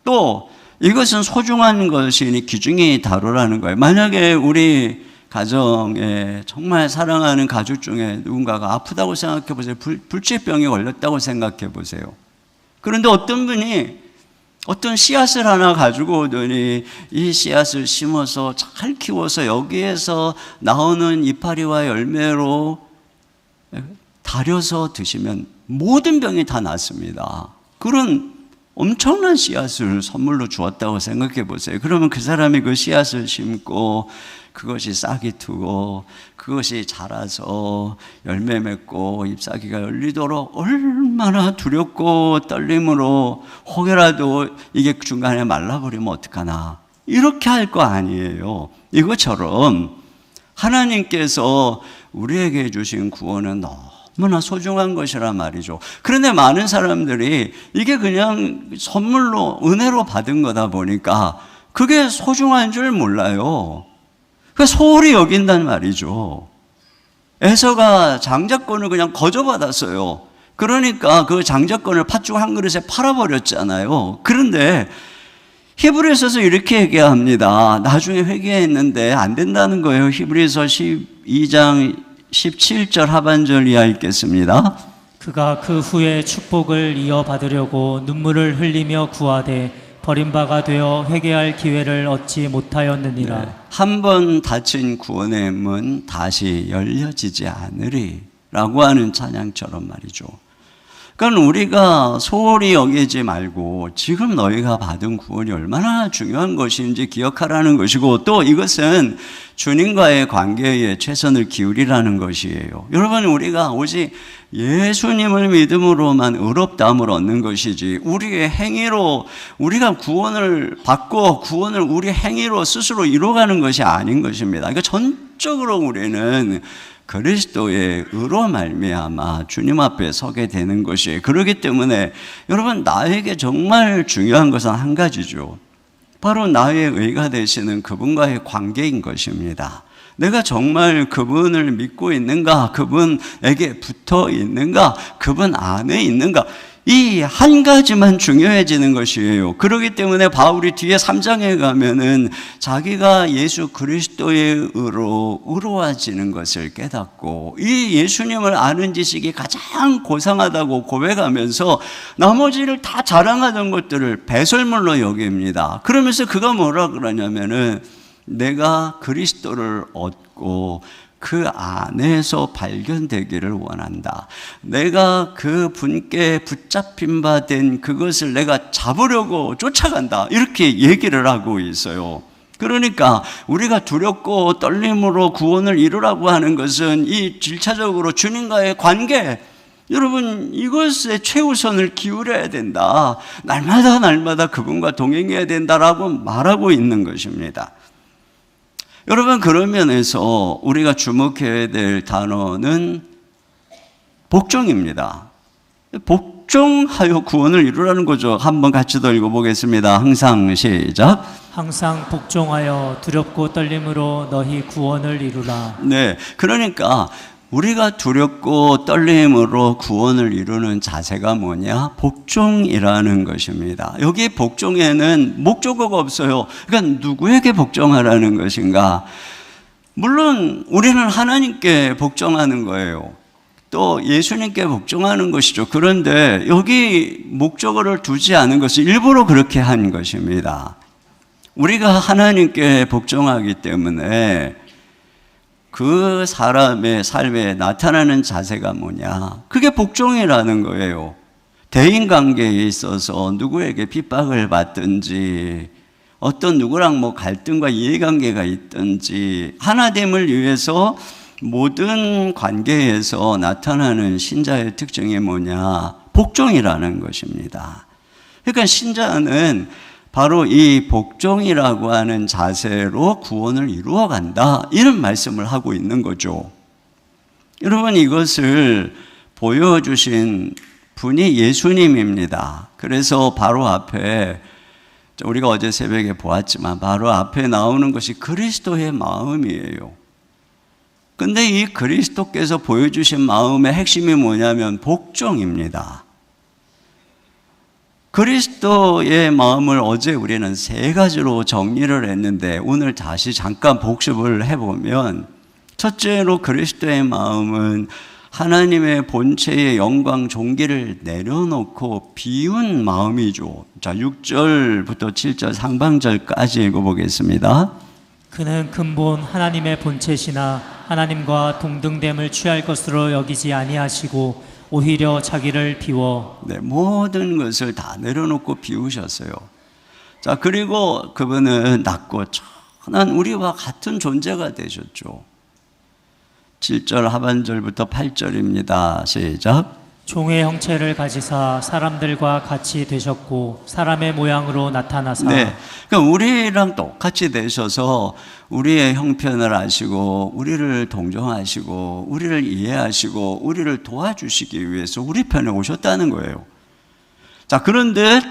또 이것은 소중한 것이니 귀중히 다루라는 거예요. 만약에 우리 가정에 정말 사랑하는 가족 중에 누군가가 아프다고 생각해 보세요. 불치병에 걸렸다고 생각해 보세요. 그런데 어떤 분이 어떤 씨앗을 하나 가지고 오더니 이 씨앗을 심어서 잘 키워서 여기에서 나오는 이파리와 열매로 다려서 드시면 모든 병이 다 낫습니다. 그런 엄청난 씨앗을 선물로 주었다고 생각해 보세요. 그러면 그 사람이 그 씨앗을 심고 그것이 싹이 트고 그것이 자라서 열매 맺고 잎사귀가 열리도록 얼마나 두렵고 떨림으로, 혹여라도 이게 중간에 말라버리면 어떡하나, 이렇게 할 거 아니에요. 이것처럼 하나님께서 우리에게 주신 구원은 너무나 소중한 것이란 말이죠. 그런데 많은 사람들이 이게 그냥 선물로, 은혜로 받은 거다 보니까 그게 소중한 줄 몰라요. 그러니까 소홀히 여긴단 말이죠. 에서가 장자권을 그냥 거저받았어요. 그러니까 그 장자권을 팥죽 한 그릇에 팔아버렸잖아요. 그런데 히브리서에서 이렇게 얘기합니다. 나중에 회개했는데 안 된다는 거예요. 히브리서 12장 17절 하반절 이하 읽겠습니다. 그가 그 후에 축복을 이어받으려고 눈물을 흘리며 구하되 버림바가 되어 회개할 기회를 얻지 못하였느니라. 네. 한 번 닫힌 구원의 문 다시 열려지지 않으리 라고 하는 찬양처럼 말이죠. 그러니까 우리가 소홀히 여기지 말고 지금 너희가 받은 구원이 얼마나 중요한 것인지 기억하라는 것이고, 또 이것은 주님과의 관계에 최선을 기울이라는 것이에요. 여러분, 우리가 오직 예수님을 믿음으로만 의롭다함을 얻는 것이지 우리의 행위로 우리가 구원을 받고 구원을 우리 행위로 스스로 이루어가는 것이 아닌 것입니다. 그러니까 전적으로 우리는 그리스도의 의로 말미암아 주님 앞에 서게 되는 것이에요. 그렇기 때문에 여러분, 나에게 정말 중요한 것은 한 가지죠. 바로 나의 의가 되시는 그분과의 관계인 것입니다. 내가 정말 그분을 믿고 있는가, 그분에게 붙어 있는가, 그분 안에 있는가, 이 한 가지만 중요해지는 것이에요. 그렇기 때문에 바울이 뒤에 3장에 가면은 자기가 예수 그리스도의 의로 의로워지는 것을 깨닫고 이 예수님을 아는 지식이 가장 고상하다고 고백하면서 나머지를 다 자랑하던 것들을 배설물로 여깁니다. 그러면서 그가 뭐라 그러냐면은 내가 그리스도를 얻고 그 안에서 발견되기를 원한다. 내가 그 분께 붙잡힌 바 된 그것을 내가 잡으려고 쫓아간다. 이렇게 얘기를 하고 있어요. 그러니까 우리가 두렵고 떨림으로 구원을 이루라고 하는 것은 이 질차적으로 주님과의 관계, 여러분, 이것에 최우선을 기울여야 된다. 날마다 그분과 동행해야 된다라고 말하고 있는 것입니다. 여러분, 그런 면에서 우리가 주목해야 될 단어는 복종입니다. 복종하여 구원을 이루라는 거죠. 한번 같이 더 읽어보겠습니다. 항상 시작. 항상 복종하여 두렵고 떨림으로 너희 구원을 이루라. 네, 그러니까 우리가 두렵고 떨림으로 구원을 이루는 자세가 뭐냐? 복종이라는 것입니다. 여기 복종에는 목적어가 없어요. 그러니까 누구에게 복종하라는 것인가? 물론 우리는 하나님께 복종하는 거예요. 또 예수님께 복종하는 것이죠. 그런데 여기 목적어를 두지 않은 것은 일부러 그렇게 한 것입니다. 우리가 하나님께 복종하기 때문에 그 사람의 삶에 나타나는 자세가 뭐냐? 그게 복종이라는 거예요. 대인관계에 있어서 누구에게 핍박을 받든지 어떤 누구랑 뭐 갈등과 이해관계가 있든지 하나님을 위해서 모든 관계에서 나타나는 신자의 특징이 뭐냐? 복종이라는 것입니다. 그러니까 신자는 바로 이 복종이라고 하는 자세로 구원을 이루어간다, 이런 말씀을 하고 있는 거죠. 여러분, 이것을 보여주신 분이 예수님입니다. 그래서 바로 앞에, 우리가 어제 새벽에 보았지만 바로 앞에 나오는 것이 그리스도의 마음이에요. 근데 이 그리스도께서 보여주신 마음의 핵심이 뭐냐면 복종입니다. 그리스도의 마음을 어제 우리는 3가지로 정리를 했는데 오늘 다시 잠깐 복습을 해보면, 첫째로 그리스도의 마음은 하나님의 본체의 영광 존귀를 내려놓고 비운 마음이죠. 자, 6절부터 7절 상반절까지 읽어보겠습니다. 그는 근본 하나님의 본체시나 하나님과 동등됨을 취할 것으로 여기지 아니하시고 오히려 자기를 비워 모든 것을 다 내려놓고 비우셨어요. 자, 그리고 그분은 낮고 천한 우리와 같은 존재가 되셨죠. 7절 하반절부터 8절입니다. 시작. 종의 형체를 가지사 사람들과 같이 되셨고 사람의 모양으로 나타나사. 그러니까 우리랑 똑같이 되셔서 우리의 형편을 아시고 우리를 동정하시고 우리를 이해하시고 우리를 도와주시기 위해서 우리 편에 오셨다는 거예요. 자, 그런데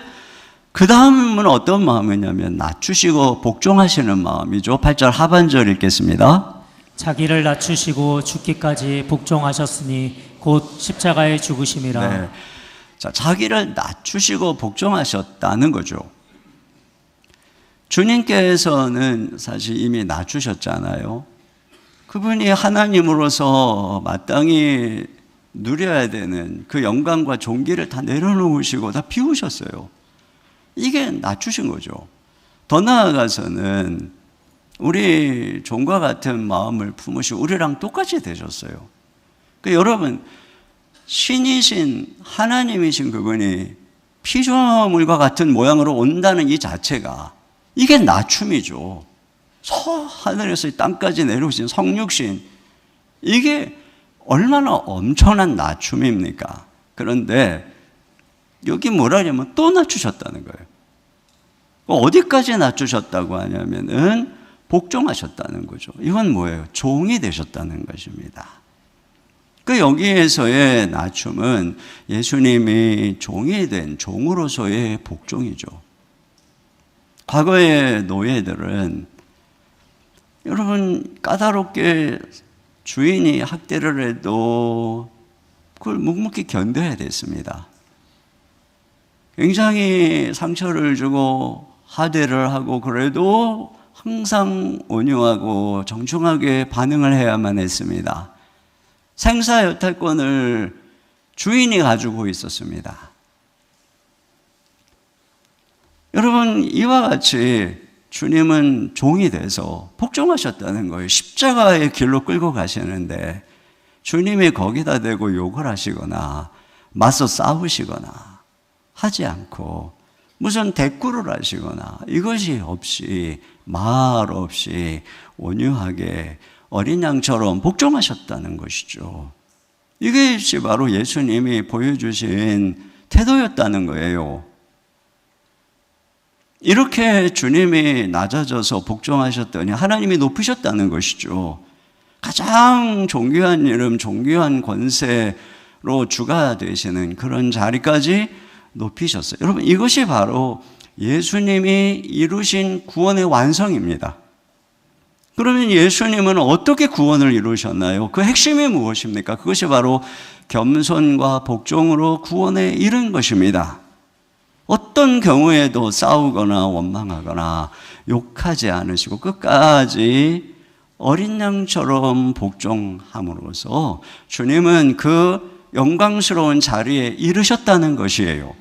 그 다음은 어떤 마음이냐면 낮추시고 복종하시는 마음이죠. 8절 하반절 읽겠습니다. 자기를 낮추시고 죽기까지 복종하셨으니 곧 십자가에 죽으심이라. 자, 자기를 낮추시고 복종하셨다는 거죠. 주님께서는 사실 이미 낮추셨잖아요. 그분이 하나님으로서 마땅히 누려야 되는 그 영광과 존귀를 다 내려놓으시고 다 비우셨어요. 이게 낮추신 거죠. 더 나아가서는 우리 종과 같은 마음을 품으시고 우리랑 똑같이 되셨어요. 그러니까 여러분, 신이신 하나님이신 그분이 피조물과 같은 모양으로 온다는 이 자체가 이게 낮춤이죠. 하늘에서 땅까지 내려오신 성육신, 이게 얼마나 엄청난 낮춤입니까? 그런데 여기 뭐라 하냐면 또 낮추셨다는 거예요. 어디까지 낮추셨다고 하냐면은 복종하셨다는 거죠. 이건 뭐예요? 종이 되셨다는 것입니다. 그 여기에서의 낮춤은 예수님이 종이 된 종으로서의 복종이죠. 과거의 노예들은 여러분 까다롭게 주인이 학대를 해도 그걸 묵묵히 견뎌야 됐습니다. 굉장히 상처를 주고 하대를 하고 그래도 항상 온유하고 정중하게 반응을 해야만 했습니다. 생사여탈권을 주인이 가지고 있었습니다. 여러분, 이와 같이 주님은 종이 돼서 복종하셨다는 거예요. 십자가의 길로 끌고 가시는데 주님이 거기다 대고 욕을 하시거나 맞서 싸우시거나 하지 않고 무슨 대꾸를 하시거나 이것이 없이 말 없이 온유하게 어린 양처럼 복종하셨다는 것이죠. 이것이 바로 예수님이 보여주신 태도였다는 거예요. 이렇게 주님이 낮아져서 복종하셨더니 하나님이 높이셨다는 것이죠. 가장 존귀한 이름, 존귀한 권세로 주가 되시는 그런 자리까지 높이셨어요. 여러분, 이것이 바로 예수님이 이루신 구원의 완성입니다. 그러면 예수님은 어떻게 구원을 이루셨나요? 그 핵심이 무엇입니까? 그것이 바로 겸손과 복종으로 구원에 이른 것입니다. 어떤 경우에도 싸우거나 원망하거나 욕하지 않으시고 끝까지 어린 양처럼 복종함으로써 주님은 그 영광스러운 자리에 이르셨다는 것이에요.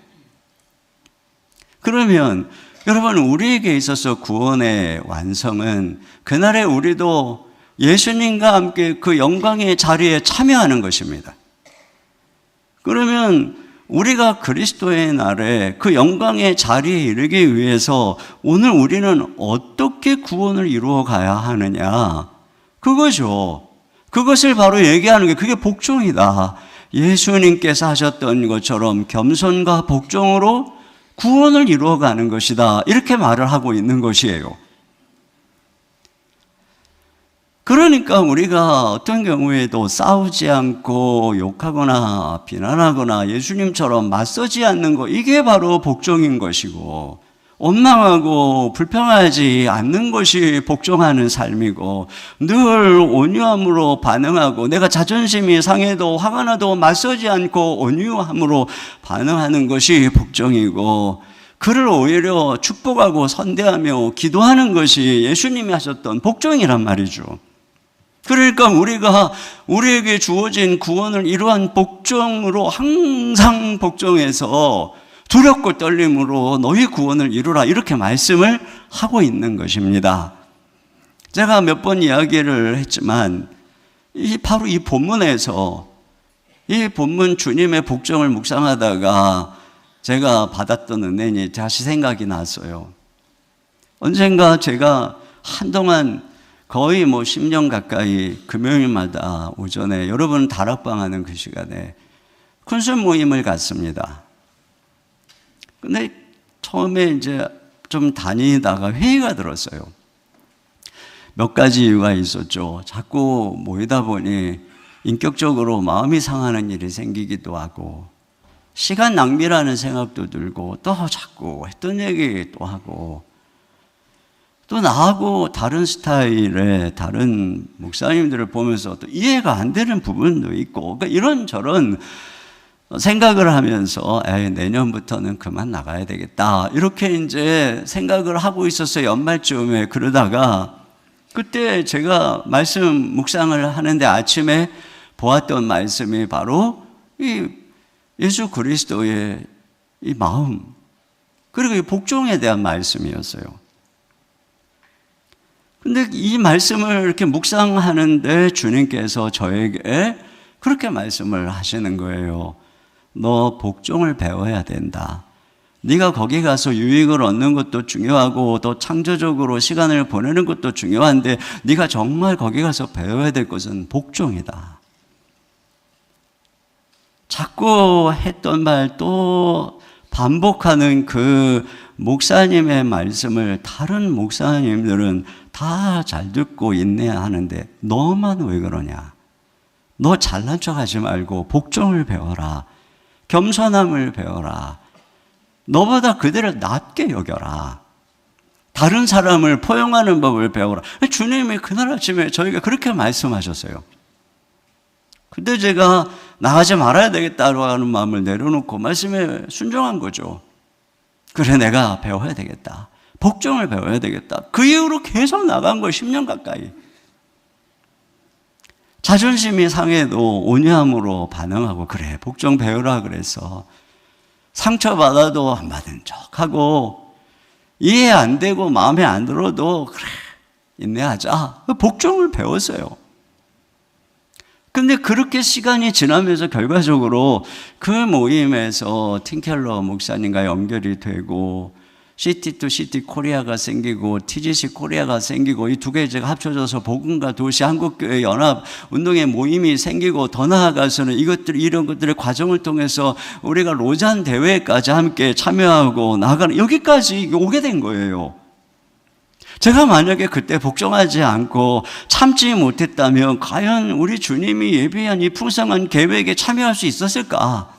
그러면 여러분, 우리에게 있어서 구원의 완성은 그날에 우리도 예수님과 함께 그 영광의 자리에 참여하는 것입니다. 그러면 우리가 그리스도의 날에 그 영광의 자리에 이르기 위해서 오늘 우리는 어떻게 구원을 이루어 가야 하느냐? 그거죠. 그것을 바로 얘기하는 게 그게 복종이다. 예수님께서 하셨던 것처럼 겸손과 복종으로 구원을 이루어가는 것이다. 이렇게 말을 하고 있는 것이에요. 그러니까 우리가 어떤 경우에도 싸우지 않고 욕하거나 비난하거나 예수님처럼 맞서지 않는 것, 이게 바로 복종인 것이고, 원망하고 불평하지 않는 것이 복종하는 삶이고, 늘 온유함으로 반응하고, 내가 자존심이 상해도 화가 나도 맞서지 않고 온유함으로 반응하는 것이 복종이고, 그를 오히려 축복하고 선대하며 기도하는 것이 예수님이 하셨던 복종이란 말이죠. 그러니까 우리가 우리에게 주어진 구원을 이러한 복종으로 항상 복종해서 두렵고 떨림으로 너희 구원을 이루라, 이렇게 말씀을 하고 있는 것입니다. 제가 몇 번 이야기를 했지만 바로 이 본문에서, 이 본문 주님의 복종을 묵상하다가 제가 받았던 은혜니 다시 생각이 났어요. 언젠가 제가 한동안 거의 10년 가까이 금요일마다 오전에 여러분 다락방 하는 그 시간에 큰술 모임을 갔습니다. 근데 처음에 이제 좀 다니다가 회의가 들었어요. 몇 가지 이유가 있었죠. 자꾸 모이다 보니 인격적으로 마음이 상하는 일이 생기기도 하고, 시간 낭비라는 생각도 들고, 또 자꾸 했던 얘기 또 하고, 또 나하고 다른 스타일의 다른 목사님들을 보면서 또 이해가 안 되는 부분도 있고, 그러니까 이런저런 생각을 하면서 내년부터는 그만 나가야 되겠다, 이렇게 이제 생각을 하고 있었어요. 연말쯤에. 그러다가 그때 제가 말씀 묵상을 하는데 아침에 보았던 말씀이 바로 이 예수 그리스도의 이 마음, 그리고 이 복종에 대한 말씀이었어요. 근데 이 말씀을 이렇게 묵상하는데 주님께서 저에게 그렇게 말씀을 하시는 거예요. 너 복종을 배워야 된다. 네가 거기 가서 유익을 얻는 것도 중요하고 또 창조적으로 시간을 보내는 것도 중요한데 네가 정말 거기 가서 배워야 될 것은 복종이다. 자꾸 했던 말 또 반복하는 그 목사님의 말씀을 다른 목사님들은 다 잘 듣고 인내하는데 너만 왜 그러냐? 너 잘난 척하지 말고 복종을 배워라. 겸손함을 배워라. 너보다 그들을 낮게 여겨라. 다른 사람을 포용하는 법을 배워라. 주님이 그날 아침에 저에게 그렇게 말씀하셨어요. 근데 제가 나가지 말아야 되겠다고 하는 마음을 내려놓고 말씀에 순종한 거죠. 그래, 내가 배워야 되겠다. 복종을 배워야 되겠다. 그 이후로 계속 나간 거예요. 10년 가까이. 자존심이 상해도 온유함으로 반응하고, 그래, 복종 배우라 그래서 상처받아도 안 받은 척하고, 이해 안 되고 마음에 안 들어도 그래, 인내하자. 복종을 배웠어요. 근데 그렇게 시간이 지나면서 결과적으로 그 모임에서 팀켈러 목사님과 연결이 되고, 시티2시티 코리아가 생기고 TGC 코리아가 생기고, 이 두 개가 합쳐져서 복음과 도시 한국교회 연합 운동의 모임이 생기고, 더 나아가서는 이런 것들의 과정을 통해서 우리가 로잔 대회까지 함께 참여하고 나가는, 여기까지 오게 된 거예요. 제가 만약에 그때 복종하지 않고 참지 못했다면 과연 우리 주님이 예비한 이 풍성한 계획에 참여할 수 있었을까?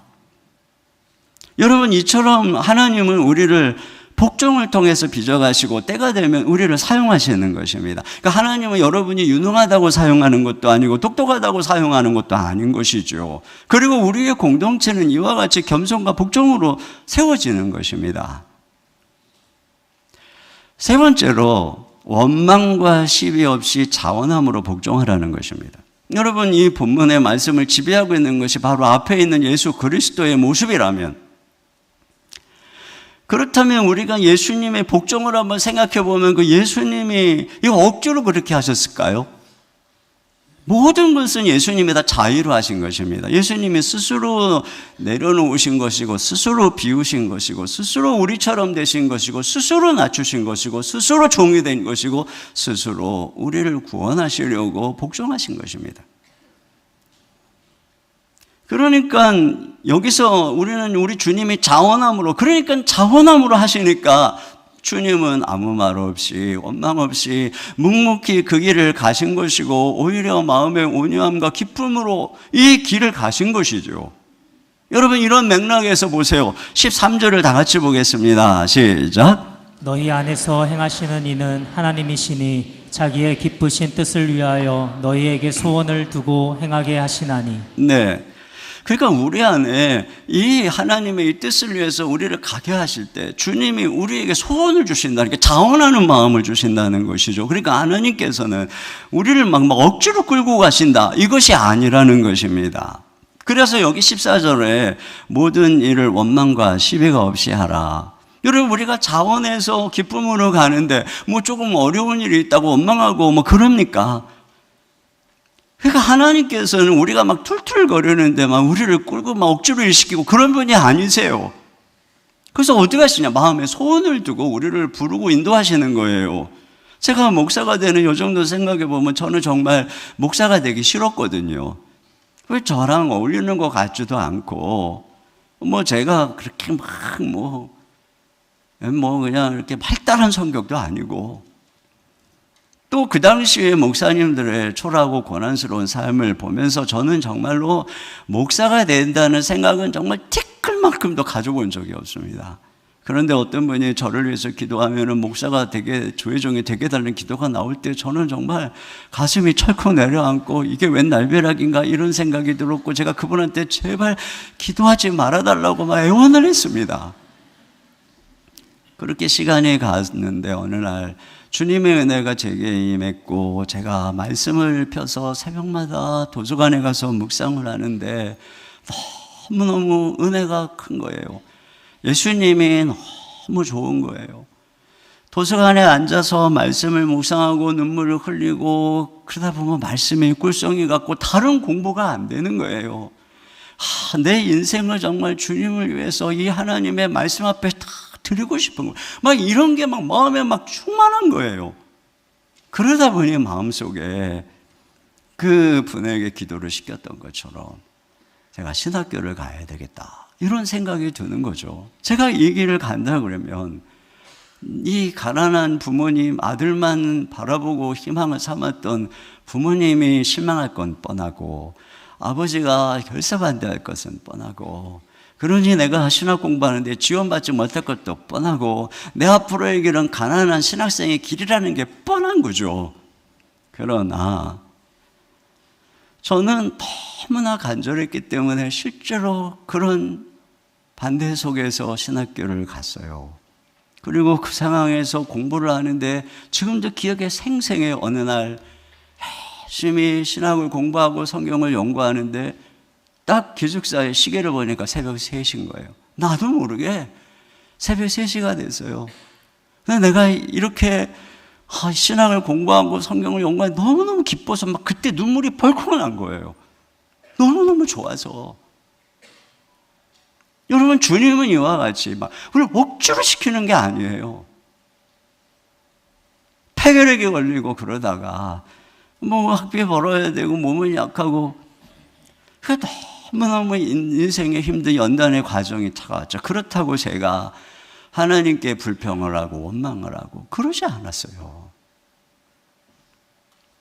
여러분, 이처럼 하나님은 우리를 복종을 통해서 빚어가시고 때가 되면 우리를 사용하시는 것입니다. 그러니까 하나님은 여러분이 유능하다고 사용하는 것도 아니고 똑똑하다고 사용하는 것도 아닌 것이죠. 그리고 우리의 공동체는 이와 같이 겸손과 복종으로 세워지는 것입니다. 세 번째로 원망과 시비 없이 자원함으로 복종하라는 것입니다. 여러분, 이 본문의 말씀을 지배하고 있는 것이 바로 앞에 있는 예수 그리스도의 모습이라면, 그렇다면 우리가 예수님의 복종을 한번 생각해 보면 그 예수님이 이거 억지로 그렇게 하셨을까요? 모든 것은 예수님이 다 자유로 하신 것입니다. 예수님이 스스로 내려놓으신 것이고, 스스로 비우신 것이고, 스스로 우리처럼 되신 것이고, 스스로 낮추신 것이고, 스스로 종이 된 것이고, 스스로 우리를 구원하시려고 복종하신 것입니다. 그러니까 여기서 우리는 우리 주님이 자원함으로, 그러니까 자원함으로 하시니까 주님은 아무 말 없이 원망 없이 묵묵히 그 길을 가신 것이고, 오히려 마음의 온유함과 기쁨으로 이 길을 가신 것이죠. 여러분, 이런 맥락에서 보세요. 13절을 다 같이 보겠습니다. 시작. 너희 안에서 행하시는 이는 하나님이시니 자기의 기쁘신 뜻을 위하여 너희에게 소원을 두고 행하게 하시나니. 네. 그러니까 우리 안에 이 하나님의 이 뜻을 위해서 우리를 가게 하실 때 주님이 우리에게 소원을 주신다는 게, 자원하는 마음을 주신다는 것이죠. 그러니까 하나님께서는 우리를 막 억지로 끌고 가신다, 이것이 아니라는 것입니다. 그래서 여기 14절에 모든 일을 원망과 시비가 없이 하라. 여러분, 우리가 자원해서 기쁨으로 가는데 뭐 조금 어려운 일이 있다고 원망하고 뭐 그럽니까? 그러니까 하나님께서는 우리가 막 툴툴거리는데 막 우리를 끌고 막 억지로 일시키고 그런 분이 아니세요. 그래서 어떻게 하시냐? 마음에 소원을 두고 우리를 부르고 인도하시는 거예요. 제가 목사가 되는 요 정도 생각해 보면 저는 정말 목사가 되기 싫었거든요. 왜 저랑 어울리는 것 같지도 않고, 뭐 제가 그렇게 막 뭐 그냥 이렇게 활달한 성격도 아니고, 또 그 당시에 목사님들의 초라하고 고난스러운 삶을 보면서 저는 정말로 목사가 된다는 생각은 정말 티끌만큼도 가져본 적이 없습니다. 그런데 어떤 분이 저를 위해서 기도하면 목사가 되게, 조혜종이 되게 달라는 기도가 나올 때 저는 정말 가슴이 철컥 내려앉고 이게 웬 날벼락인가 이런 생각이 들었고, 제가 그분한테 제발 기도하지 말아달라고 막 애원을 했습니다. 그렇게 시간이 갔는데 어느 날 주님의 은혜가 제게 임했고, 제가 말씀을 펴서 새벽마다 도서관에 가서 묵상을 하는데 너무너무 은혜가 큰 거예요. 예수님이 너무 좋은 거예요. 도서관에 앉아서 말씀을 묵상하고 눈물을 흘리고 그러다 보면 말씀이 꿀성이 같고 다른 공부가 안 되는 거예요. 내 인생을 정말 주님을 위해서 이 하나님의 말씀 앞에 다 드리고 싶은 거, 막 이런 게 막 마음에 막 충만한 거예요. 그러다 보니 마음속에 그 분에게 기도를 시켰던 것처럼 제가 신학교를 가야 되겠다, 이런 생각이 드는 거죠. 제가 이 길을 간다 그러면 이 가난한 부모님 아들만 바라보고 희망을 삼았던 부모님이 실망할 건 뻔하고, 아버지가 결사반대할 것은 뻔하고, 그러니 내가 신학 공부하는데 지원받지 못할 것도 뻔하고, 내 앞으로의 길은 가난한 신학생의 길이라는 게 뻔한 거죠. 그러나 저는 너무나 간절했기 때문에 실제로 그런 반대 속에서 신학교를 갔어요. 그리고 그 상황에서 공부를 하는데 지금도 기억에 생생해. 어느 날 열심히 신학을 공부하고 성경을 연구하는데 딱 기숙사에 시계를 보니까 새벽 3시인 거예요. 나도 모르게 새벽 3시가 됐어요. 근데 내가 이렇게 신학을 공부하고 성경을 연구하니 너무너무 기뻐서 막 그때 눈물이 벌컥 난 거예요. 너무너무 좋아서. 여러분, 주님은 이와 같이 막 우리를 억지로 시키는 게 아니에요. 폐결핵에 걸리고 그러다가 뭐 학비 벌어야 되고 몸은 약하고, 그 너무너무 인생의 힘든 연단의 과정이 다가왔죠. 그렇다고 제가 하나님께 불평을 하고 원망을 하고 그러지 않았어요.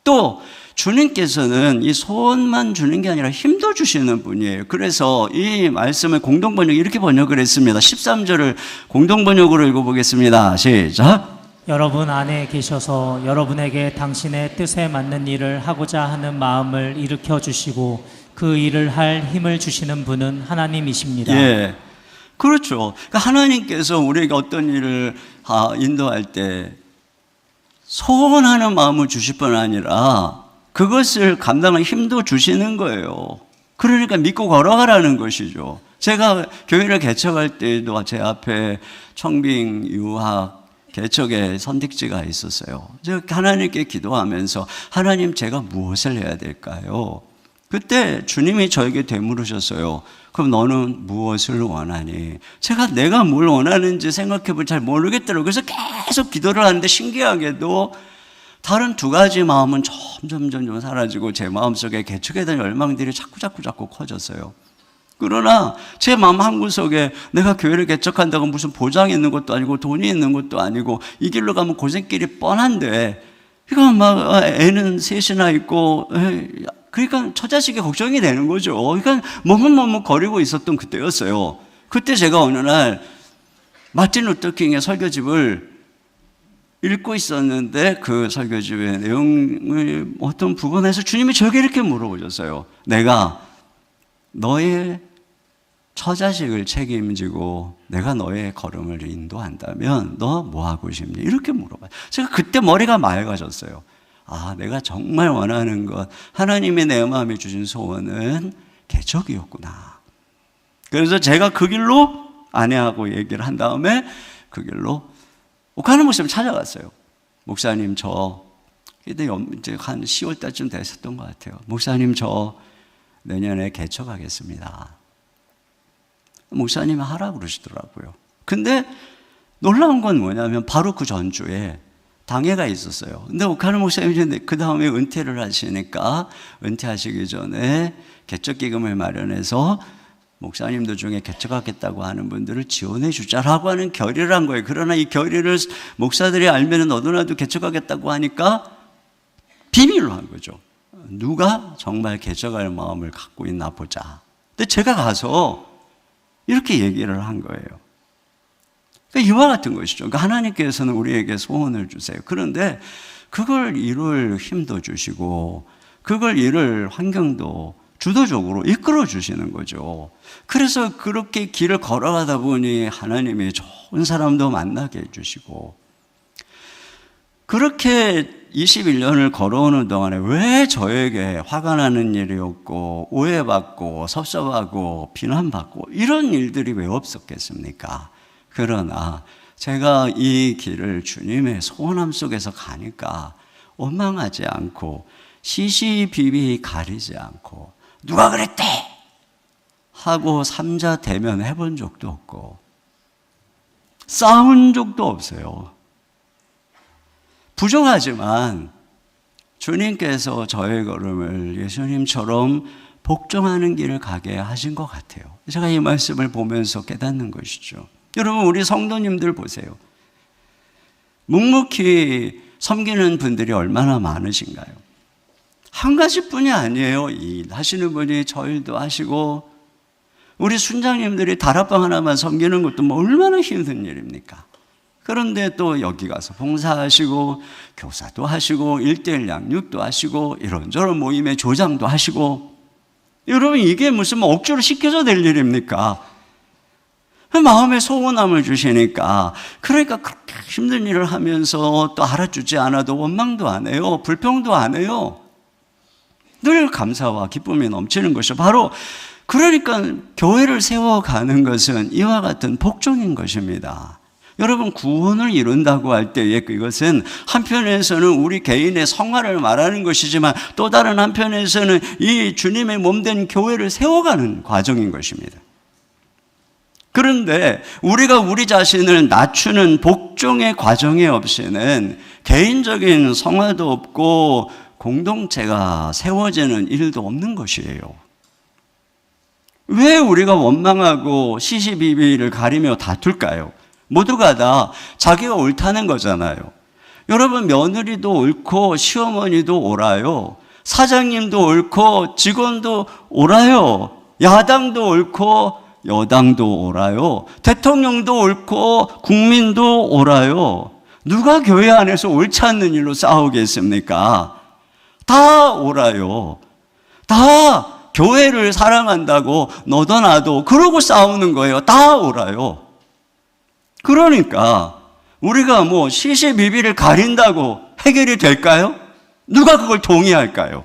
또 주님께서는 이 소원만 주는 게 아니라 힘도 주시는 분이에요. 그래서 이 말씀을 공동번역 이렇게 번역을 했습니다. 13절을 공동번역으로 읽어보겠습니다. 시작. 여러분 안에 계셔서 여러분에게 당신의 뜻에 맞는 일을 하고자 하는 마음을 일으켜 주시고 그 일을 할 힘을 주시는 분은 하나님이십니다. 예, 그렇죠. 그러니까 하나님께서 우리에게 어떤 일을 인도할 때 소원하는 마음을 주실 뿐 아니라 그것을 감당할 힘도 주시는 거예요. 그러니까 믿고 걸어가라는 것이죠. 제가 교회를 개척할 때도 제 앞에 청빙, 유학, 개척의 선택지가 있었어요. 제가 하나님께 기도하면서 하나님 제가 무엇을 해야 될까요? 그때 주님이 저에게 되물으셨어요. 그럼 너는 무엇을 원하니? 제가 내가 뭘 원하는지 생각해보면 잘 모르겠더라고요. 그래서 계속 기도를 하는데 신기하게도 다른 두 가지 마음은 점점 사라지고 제 마음속에 개척에 대한 열망들이 자꾸 커졌어요. 그러나 제 마음 한구석에 내가 교회를 개척한다고 무슨 보장이 있는 것도 아니고 돈이 있는 것도 아니고 이 길로 가면 고생길이 뻔한데 이거 막 애는 셋이나 있고 그러니까 처자식이 걱정이 되는 거죠. 그러니까 머뭇거리고 있었던 그때였어요. 그때 제가 어느 날 마틴 루터 킹의 설교집을 읽고 있었는데 그 설교집의 내용을 어떤 부분에서 주님이 저에게 이렇게 물어보셨어요. 내가 너의 처자식을 책임지고 내가 너의 걸음을 인도한다면 너 뭐 하고 싶니? 이렇게 물어봐요. 제가 그때 머리가 맑아졌어요. 아, 내가 정말 원하는 것, 하나님의 내 마음에 주신 소원은 개척이었구나. 그래서 제가 그 길로 아내하고 얘기를 한 다음에 그 길로 옥하는 목사님 찾아갔어요. 목사님 저 이제 한 10월 달쯤 됐었던 것 같아요. 목사님 저 내년에 개척하겠습니다. 목사님이 하라고 그러시더라고요. 근데 놀라운 건 뭐냐면 바로 그 전주에 당회가 있었어요. 근데 옥하는 목사님이 그 다음에 은퇴를 하시니까 은퇴하시기 전에 개척기금을 마련해서 목사님들 중에 개척하겠다고 하는 분들을 지원해 주자라고 하는 결의를 한 거예요. 그러나 이 결의를 목사들이 알면 너도 나도 개척하겠다고 하니까 비밀로 한 거죠. 누가 정말 개척할 마음을 갖고 있나 보자. 근데 제가 가서 이렇게 얘기를 한 거예요. 그러니까 이와 같은 것이죠. 그러니까 하나님께서는 우리에게 소원을 주세요. 그런데 그걸 이룰 힘도 주시고 그걸 이룰 환경도 주도적으로 이끌어 주시는 거죠. 그래서 그렇게 길을 걸어가다 보니 하나님이 좋은 사람도 만나게 해주시고 그렇게 21년을 걸어오는 동안에 왜 저에게 화가 나는 일이 없고 오해받고 섭섭하고 비난받고 이런 일들이 왜 없었겠습니까? 그러나 제가 이 길을 주님의 소원함 속에서 가니까 원망하지 않고 시시비비 가리지 않고 누가 그랬대 하고 삼자 대면 해본 적도 없고 싸운 적도 없어요. 부정하지만 주님께서 저의 걸음을 예수님처럼 복종하는 길을 가게 하신 것 같아요. 제가 이 말씀을 보면서 깨닫는 것이죠. 여러분 우리 성도님들 보세요. 묵묵히 섬기는 분들이 얼마나 많으신가요? 한 가지뿐이 아니에요. 일 하시는 분이 저 일도 하시고 우리 순장님들이 다락방 하나만 섬기는 것도 뭐 얼마나 힘든 일입니까? 그런데 또 여기 가서 봉사하시고 교사도 하시고 1:1 양육도 하시고 이런저런 모임의 조장도 하시고 여러분 이게 무슨 억지로 시켜서 될 일입니까? 마음의 소원함을 주시니까 그러니까 그렇게 힘든 일을 하면서 또 알아주지 않아도 원망도 안 해요. 불평도 안 해요. 늘 감사와 기쁨이 넘치는 것이죠. 바로 그러니까 교회를 세워가는 것은 이와 같은 복종인 것입니다. 여러분 구원을 이룬다고 할 때에 그것은 한편에서는 우리 개인의 성화를 말하는 것이지만 또 다른 한편에서는 이 주님의 몸된 교회를 세워가는 과정인 것입니다. 그런데 우리가 우리 자신을 낮추는 복종의 과정이 없이는 개인적인 성화도 없고 공동체가 세워지는 일도 없는 것이에요. 왜 우리가 원망하고 시시비비를 가리며 다툴까요? 모두가 다 자기가 옳다는 거잖아요. 여러분 며느리도 옳고 시어머니도 옳아요. 사장님도 옳고 직원도 옳아요. 야당도 옳고 여당도 옳아요. 대통령도 옳고 국민도 옳아요. 누가 교회 안에서 옳지 않는 일로 싸우겠습니까? 다 옳아요. 다 교회를 사랑한다고 너도 나도 그러고 싸우는 거예요. 다 옳아요. 그러니까 우리가 뭐 시시비비를 가린다고 해결이 될까요? 누가 그걸 동의할까요?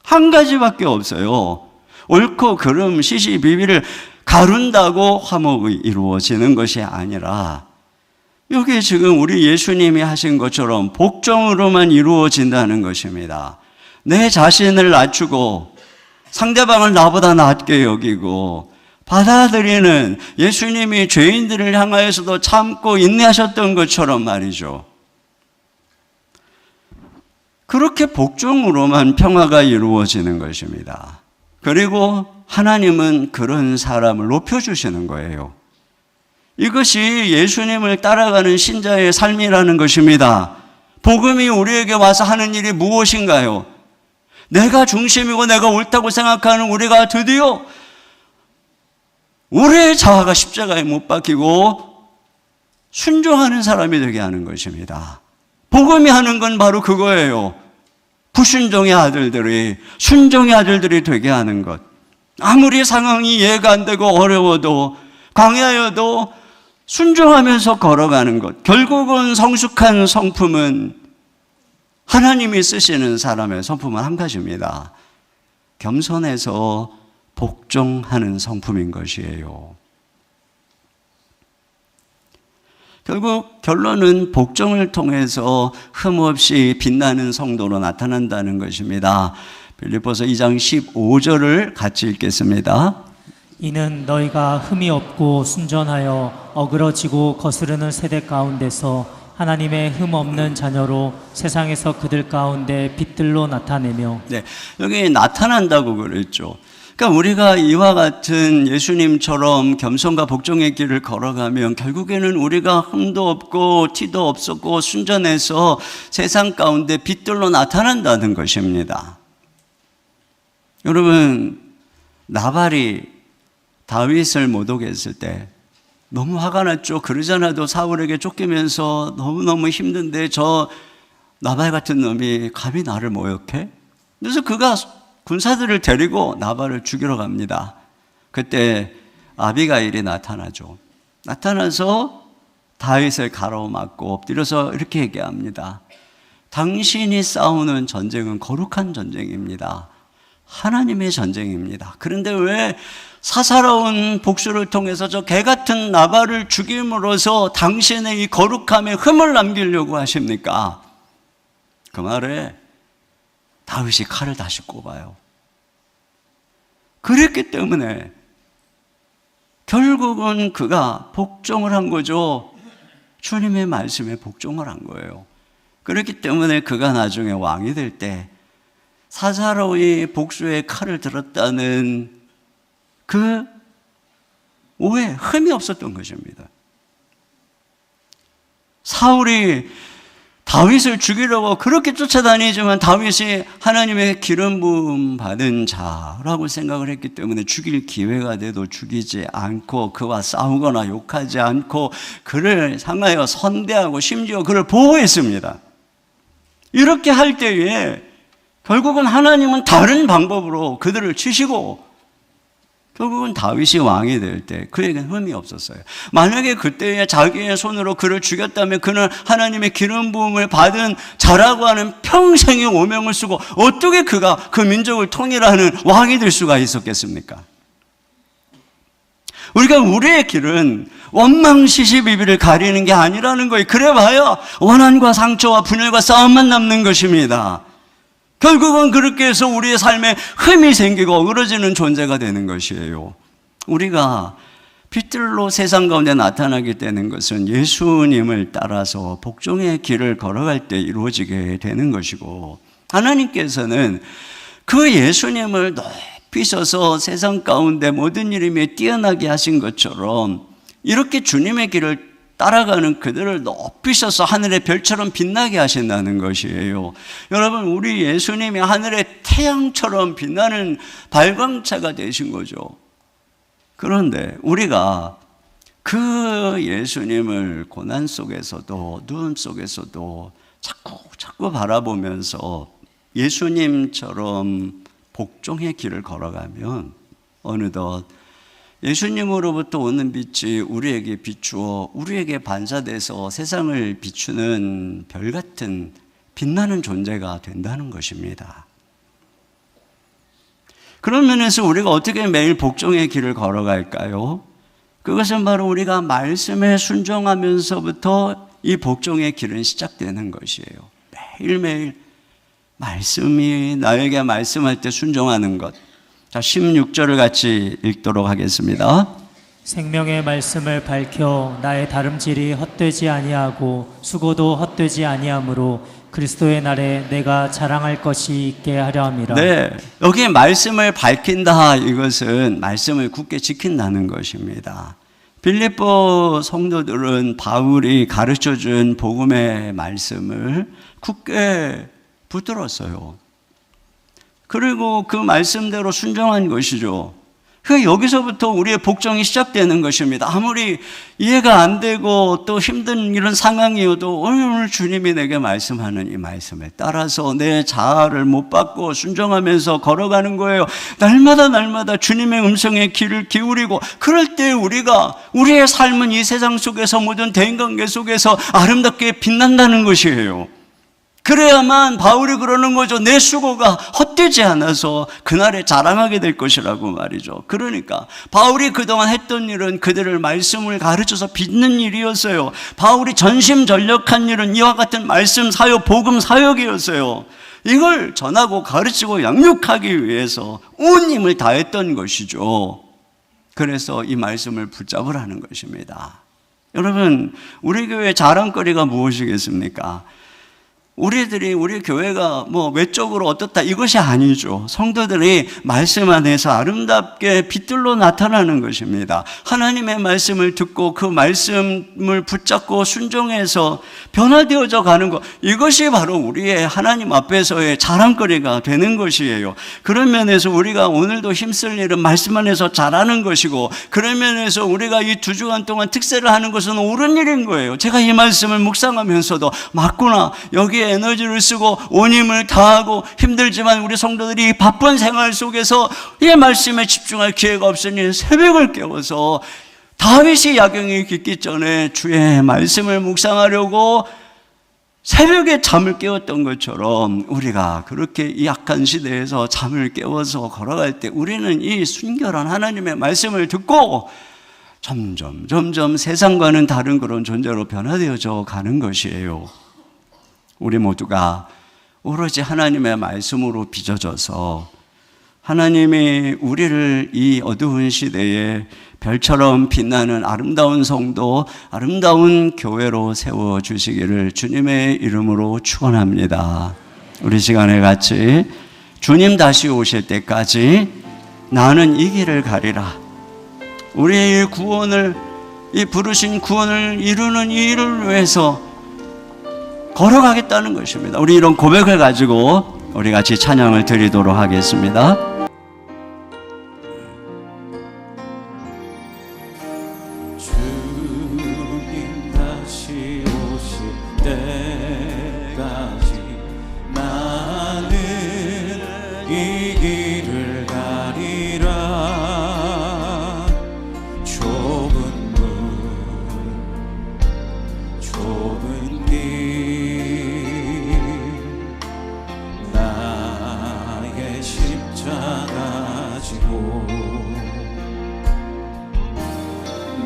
한 가지밖에 없어요. 옳고 그름 시시비비를 가른다고 화목이 이루어지는 것이 아니라 여기 지금 우리 예수님이 하신 것처럼 복종으로만 이루어진다는 것입니다. 내 자신을 낮추고 상대방을 나보다 낮게 여기고 받아들이는 예수님이 죄인들을 향하여서도 참고 인내하셨던 것처럼 말이죠. 그렇게 복종으로만 평화가 이루어지는 것입니다. 그리고 하나님은 그런 사람을 높여주시는 거예요. 이것이 예수님을 따라가는 신자의 삶이라는 것입니다. 복음이 우리에게 와서 하는 일이 무엇인가요? 내가 중심이고 내가 옳다고 생각하는 우리가 드디어 우리의 자아가 십자가에 못 박히고 순종하는 사람이 되게 하는 것입니다. 복음이 하는 건 바로 그거예요. 불순종의 아들들이 순종의 아들들이 되게 하는 것. 아무리 상황이 이해가 안 되고 어려워도 광야여도 순종하면서 걸어가는 것. 결국은 성숙한 성품은 하나님이 쓰시는 사람의 성품은 한 가지입니다. 겸손해서 복종하는 성품인 것이에요. 결국 결론은 복종을 통해서 흠없이 빛나는 성도로 나타난다는 것입니다. 빌립보서 2장 15절을 같이 읽겠습니다. 이는 너희가 흠이 없고 순전하여 어그러지고 거스르는 세대 가운데서 하나님의 흠 없는 자녀로 세상에서 그들 가운데 빛들로 나타내며. 네, 여기 나타난다고 그랬죠. 그러니까 우리가 이와 같은 예수님처럼 겸손과 복종의 길을 걸어가면 결국에는 우리가 흠도 없고 티도 없었고 순전해서 세상 가운데 빛들로 나타난다는 것입니다. 여러분, 나발이 다윗을 모독했을 때 너무 화가 났죠. 그러잖아도 사울에게 쫓기면서 너무너무 힘든데 저 나발 같은 놈이 감히 나를 모욕해? 그래서 그가 군사들을 데리고 나발을 죽이러 갑니다. 그때 아비가일이 나타나죠. 나타나서 다윗을 가로막고 엎드려서 이렇게 얘기합니다. 당신이 싸우는 전쟁은 거룩한 전쟁입니다. 하나님의 전쟁입니다. 그런데 왜 사사로운 복수를 통해서 저 개 같은 나발을 죽임으로써 당신의 이 거룩함에 흠을 남기려고 하십니까? 그 말에 다윗이 칼을 다시 꼽아요. 그랬기 때문에 결국은 그가 복종을 한 거죠. 주님의 말씀에 복종을 한 거예요. 그렇기 때문에 그가 나중에 왕이 될 때 사사로이 복수의 칼을 들었다는 그 오해, 흠이 없었던 것입니다. 사울이 다윗을 죽이려고 그렇게 쫓아다니지만 다윗이 하나님의 기름 부음 받은 자라고 생각을 했기 때문에 죽일 기회가 돼도 죽이지 않고 그와 싸우거나 욕하지 않고 그를 향하여 선대하고 심지어 그를 보호했습니다. 이렇게 할 때에 결국은 하나님은 다른 방법으로 그들을 치시고 결국은 다윗이 왕이 될 때 그에게는 흠이 없었어요. 만약에 그때에 자기의 손으로 그를 죽였다면 그는 하나님의 기름 부음을 받은 자라고 하는 평생의 오명을 쓰고 어떻게 그가 그 민족을 통일하는 왕이 될 수가 있었겠습니까? 우리가 우리의 길은 원망시시비비를 가리는 게 아니라는 거예요. 그래봐야 원한과 상처와 분열과 싸움만 남는 것입니다. 결국은 그렇게 해서 우리의 삶에 흠이 생기고 어그러지는 존재가 되는 것이에요. 우리가 빛들로 세상 가운데 나타나게 되는 것은 예수님을 따라서 복종의 길을 걸어갈 때 이루어지게 되는 것이고 하나님께서는 그 예수님을 높이셔서 세상 가운데 모든 이름에 뛰어나게 하신 것처럼 이렇게 주님의 길을 따라가는 그들을 높이셔서 하늘의 별처럼 빛나게 하신다는 것이에요. 여러분, 우리 예수님이 하늘의 태양처럼 빛나는 발광차가 되신 거죠. 그런데 우리가 그 예수님을 고난 속에서도 누움 속에서도 자꾸 바라보면서 예수님처럼 복종의 길을 걸어가면 어느덧 예수님으로부터 오는 빛이 우리에게 비추어 우리에게 반사돼서 세상을 비추는 별 같은 빛나는 존재가 된다는 것입니다. 그런 면에서 우리가 어떻게 매일 복종의 길을 걸어갈까요? 그것은 바로 우리가 말씀에 순종하면서부터 이 복종의 길은 시작되는 것이에요. 매일매일 말씀이 나에게 말씀할 때 순종하는 것. 자, 16절을 같이 읽도록 하겠습니다. 생명의 말씀을 밝혀 나의 다름질이 헛되지 아니하고 수고도 헛되지 아니하므로 그리스도의 날에 내가 자랑할 것이 있게 하려 함이라. 네, 여기 말씀을 밝힌다, 이것은 말씀을 굳게 지킨다는 것입니다. 빌립보 성도들은 바울이 가르쳐준 복음의 말씀을 굳게 붙들었어요. 그리고 그 말씀대로 순종한 것이죠. 여기서부터 우리의 복종이 시작되는 것입니다. 아무리 이해가 안 되고 또 힘든 이런 상황이어도 오늘 주님이 내게 말씀하는 이 말씀에 따라서 내 자아를 못 받고 순종하면서 걸어가는 거예요. 날마다 주님의 음성에 귀를 기울이고, 그럴 때 우리의 삶은 이 세상 속에서 모든 대인관계 속에서 아름답게 빛난다는 것이에요. 그래야만 바울이 그러는 거죠. 내 수고가 헛되지 않아서 그날에 자랑하게 될 것이라고 말이죠. 그러니까 바울이 그동안 했던 일은 그들을 말씀을 가르쳐서 빚는 일이었어요. 바울이 전심전력한 일은 이와 같은 말씀 사역, 복음 사역이었어요. 이걸 전하고 가르치고 양육하기 위해서 온 힘을 다했던 것이죠. 그래서 이 말씀을 붙잡으라는 것입니다. 여러분, 우리 교회의 자랑거리가 무엇이겠습니까? 우리 교회가 외적으로 어떻다, 이것이 아니죠. 성도들이 말씀 안에서 아름답게 빛들로 나타나는 것입니다. 하나님의 말씀을 듣고 그 말씀을 붙잡고 순종해서 변화되어져 가는 것, 이것이 바로 우리의 하나님 앞에서의 자랑거리가 되는 것이에요. 그런 면에서 우리가 오늘도 힘쓸 일은 말씀 안에서 잘하는 것이고, 그런 면에서 우리가 이 2주간 동안 특세를 하는 것은 옳은 일인 거예요. 제가 이 말씀을 묵상하면서도 맞구나, 여기에 에너지를 쓰고 온 힘을 다하고 힘들지만 우리 성도들이 바쁜 생활 속에서 이 말씀에 집중할 기회가 없으니 새벽을 깨워서 다윗이 야경이 깊기 전에 주의 말씀을 묵상하려고 새벽에 잠을 깨웠던 것처럼, 우리가 그렇게 이 약한 시대에서 잠을 깨워서 걸어갈 때 우리는 이 순결한 하나님의 말씀을 듣고 점점 세상과는 다른 그런 존재로 변화되어져 가는 것이에요. 우리 모두가 오로지 하나님의 말씀으로 빚어져서 하나님이 우리를 이 어두운 시대에 별처럼 빛나는 아름다운 성도, 아름다운 교회로 세워주시기를 주님의 이름으로 축원합니다. 우리 시간에 같이 주님 다시 오실 때까지 나는 이 길을 가리라. 우리의 구원을, 이 부르신 구원을 이루는 이 일을 위해서 걸어가겠다는 것입니다. 우리 이런 고백을 가지고 우리 같이 찬양을 드리도록 하겠습니다. 주님 다시 오실 때까지 나는 이 길을 가리라. 좁은 길 나의 십자가 지고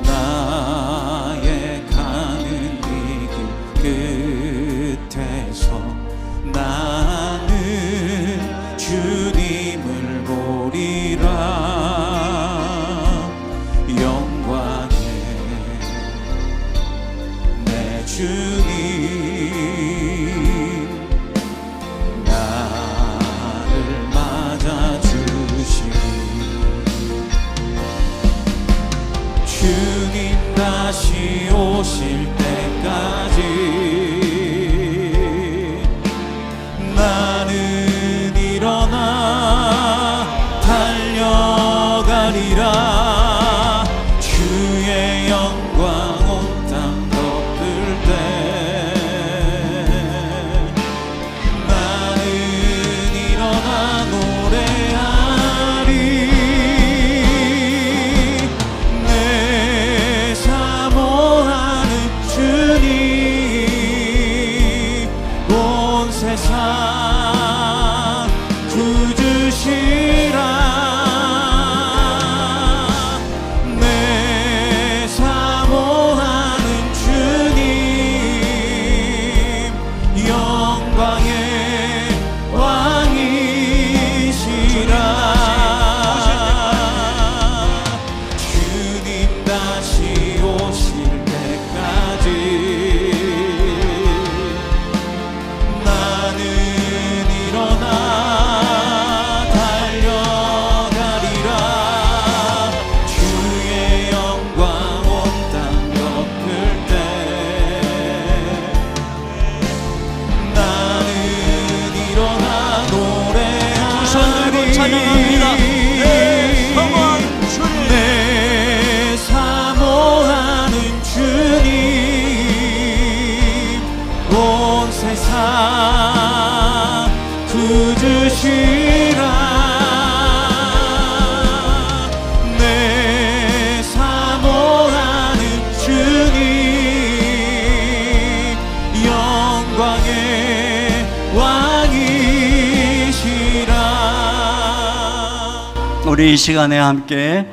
나의 가는 이 길 끝에서 나는 주님을 보리라. 영광의 내 주님 나를 맞아주시니 주님 다시 오실 때까지 나는 일어나 달려가리라. 주의 영광 온 땅 덮을 때 나는 일어나 노래하리. 우리 이 시간에 함께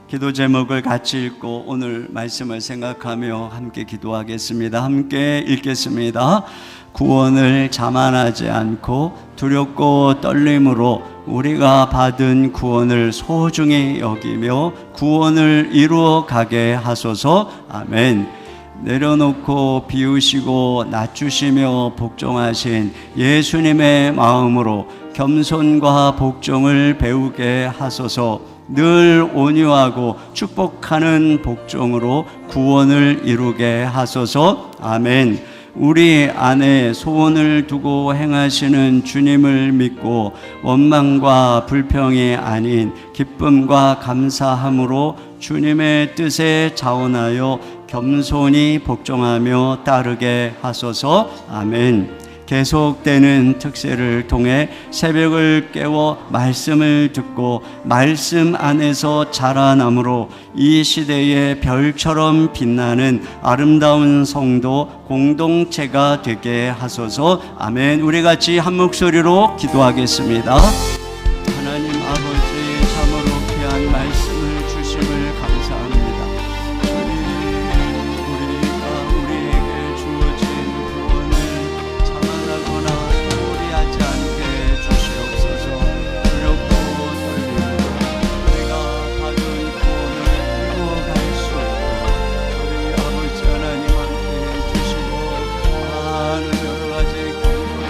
기도 제목을 같이 읽고 오늘 말씀을 생각하며 함께 기도하겠습니다. 함께 읽겠습니다. 구원을 자만하지 않고 두렵고 떨림으로 우리가 받은 구원을 소중히 여기며 구원을 이루어 가게 하소서. 아멘. 내려놓고 비우시고 낮추시며 복종하신 예수님의 마음으로 겸손과 복종을 배우게 하소서. 늘 온유하고 축복하는 복종으로 구원을 이루게 하소서. 아멘. 우리 안에 소원을 두고 행하시는 주님을 믿고 원망과 불평이 아닌 기쁨과 감사함으로 주님의 뜻에 자원하여 겸손히 복종하며 따르게 하소서. 아멘. 계속되는 특세를 통해 새벽을 깨워 말씀을 듣고 말씀 안에서 자라남으로 이 시대의 별처럼 빛나는 아름다운 성도 공동체가 되게 하소서. 아멘. 우리 같이 한 목소리로 기도하겠습니다. 하나님 아버지, 참으로 귀한 말씀을 주심을 감사합니다. 우리에게 주어진 구원을 자만하거나 소홀히 하지 않게 주시옵소서. 두렵고 떨림으로 우리가 받은 구원을 이루어갈 수 있도록 우리 아버지 하나님 함께 주시고 많은 여러 가지 경고를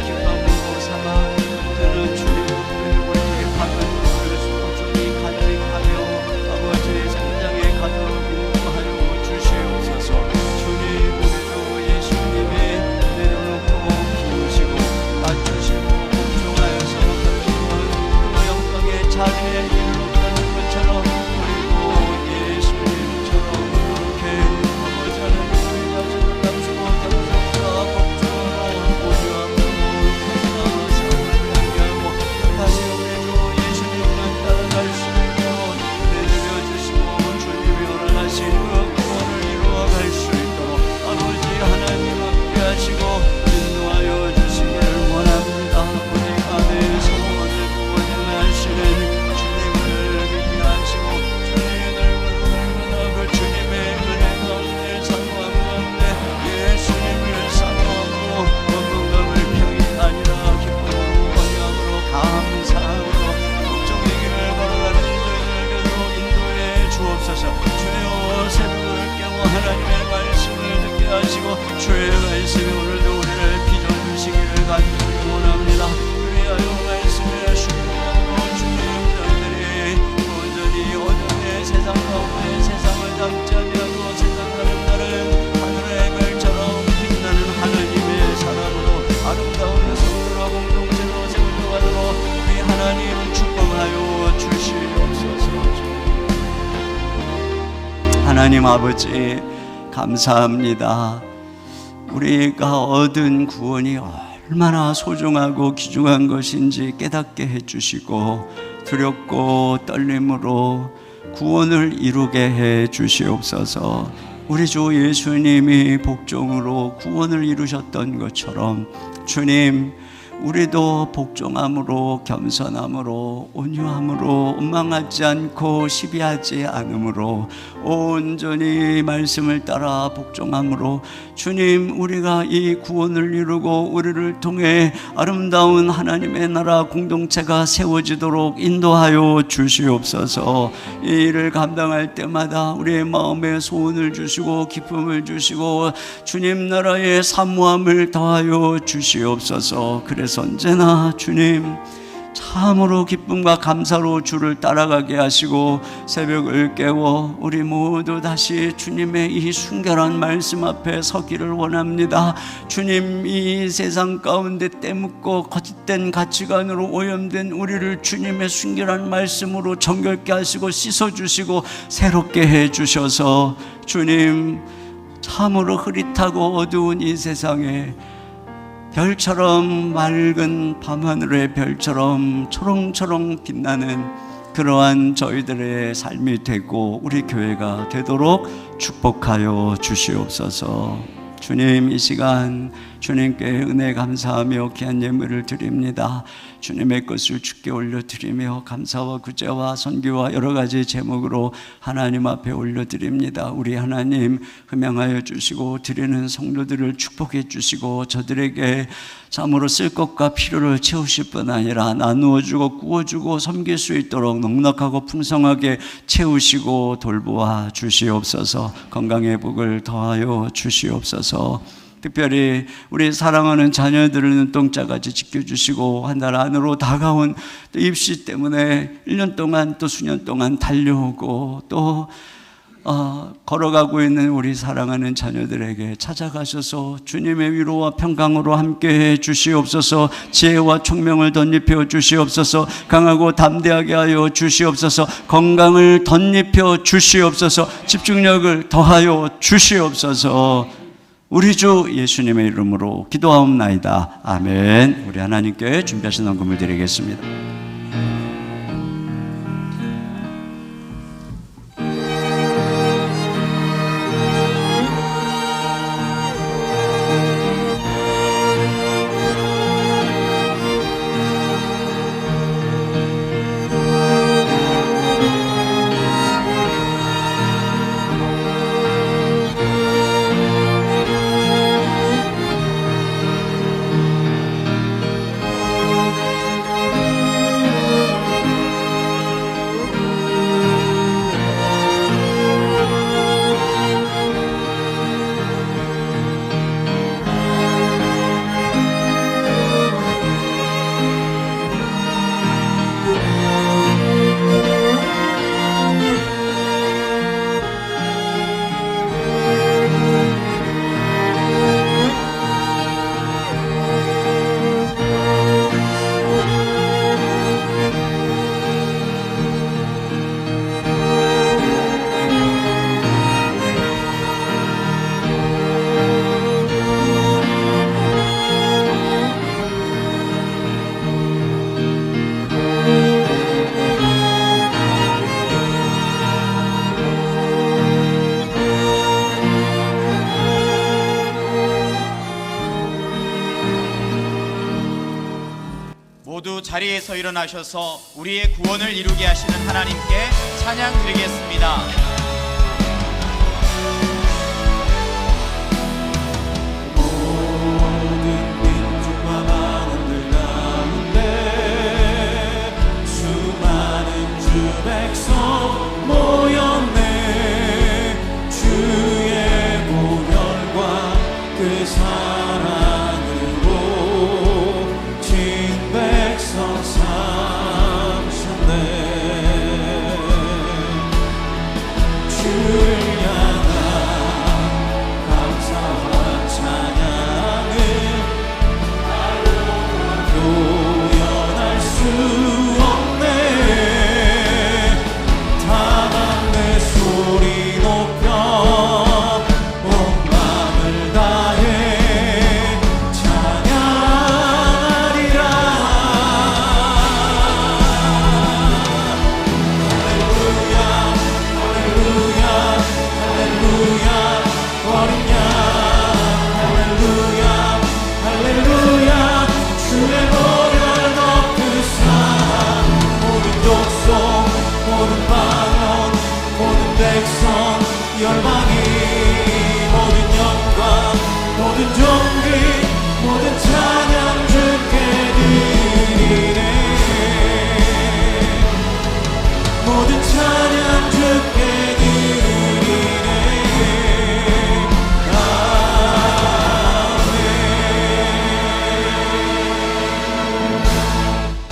기쁨으로 삼아 저는 주님을 우리에게 받은 것을 소중히 간직하며 아버지 성장에 가도록 인도하여 주시옵소서. 주님, 우리도 예수님의 내려놓고 비우시고 낮추시고 복종하여서 그 영광의 자리에 이르렀다는 것처럼 우리도 예수님처럼 그렇게 아버지 하나님 우리 자신을 낮추고 겸손과 복종으로 온유함으로 사랑을 향하고 다시 우리 주 예수님만 따라갈 수 있도록 내려 주시고 주님이 원하신 그 구원을 이루어갈 수 있도록 아버지 하나님 함께 하시고 인도하여 주시기를 원합니다. 우리 안에 소원을 두고 행하시는 주님을 믿게 하시고 주님을 부르는 그 주님의 은혜 가운데 사모함 가운데 예수님을 사모함으로 건강감을 평이 아니라 기쁨으로 원함으로 감사함으로 복종의 길을 걸어가는 저희들에게도 인도해 주옵소서. 주여, 새벽을 깨워 하나님의 말씀을 듣게 하시고 주의 말씀이 오늘도 우리를 빚어주시기를 간절히 원합니다. 그리하여 말씀에 순종하고 주님 저희들이 온전히 어둠의 세상 가운데 세상을 담지 아니하고 세상 가는 날은 하늘의 별처럼 빛나는 하나님의 사람으로 아름다운 성도와 공동체로 세워가도록 우리 하나님 축복하여 주시옵소서. 하나님 아버지, 감사합니다. 우리가 얻은 구원이 얼마나 소중하고 귀중한 것인지 깨닫게 해주시고 두렵고 떨림으로 구원을 이루게 해 주시옵소서. 우리 주 예수님이 복종으로 구원을 이루셨던 것처럼 주님, 우리도 복종함으로 겸손함으로 온유함으로 원망하지 않고 시비하지 않음으로 온전히 말씀을 따라 복종함으로 주님, 우리가 이 구원을 이루고 우리를 통해 아름다운 하나님의 나라 공동체가 세워지도록 인도하여 주시옵소서. 이 일을 감당할 때마다 우리의 마음에 소원을 주시고 기쁨을 주시고 주님 나라의 사모함을 더하여 주시옵소서. 그래서 언제나 주님 참으로 기쁨과 감사로 주를 따라가게 하시고 새벽을 깨워 우리 모두 다시 주님의 이 순결한 말씀 앞에 서기를 원합니다. 주님, 이 세상 가운데 때묻고 거짓된 가치관으로 오염된 우리를 주님의 순결한 말씀으로 정결케 하시고 씻어주시고 새롭게 해주셔서 주님, 참으로 흐릿하고 어두운 이 세상에 별처럼 맑은 밤하늘의 별처럼 초롱초롱 빛나는 그러한 저희들의 삶이 되고 우리 교회가 되도록 축복하여 주시옵소서. 주님, 이 시간 주님께 은혜 감사하며 귀한 예물을 드립니다. 주님의 것을 주께 올려드리며 감사와 구제와 선기와 여러 가지 제목으로 하나님 앞에 올려드립니다. 우리 하나님 흠양하여 주시고 드리는 성도들을 축복해 주시고 저들에게 참으로 쓸 것과 필요를 채우실 뿐 아니라 나누어주고 구워주고 섬길 수 있도록 넉넉하고 풍성하게 채우시고 돌보아 주시옵소서. 건강의 복을 더하여 주시옵소서. 특별히 우리 사랑하는 자녀들을 눈동자같이 지켜주시고 한 달 안으로 다가온 입시 때문에 1년 동안 또 수년 동안 달려오고 또 걸어가고 있는 우리 사랑하는 자녀들에게 찾아가셔서 주님의 위로와 평강으로 함께해 주시옵소서. 지혜와 총명을 덧입혀 주시옵소서. 강하고 담대하게 하여 주시옵소서. 건강을 덧입혀 주시옵소서. 집중력을 더하여 주시옵소서. 우리 주 예수님의 이름으로 기도하옵나이다. 아멘. 우리 하나님께 준비하신 헌금을 드리겠습니다. 모두 자리에서 일어나셔서 우리의 구원을 이루게 하시는 하나님께 찬양 드리겠습니다.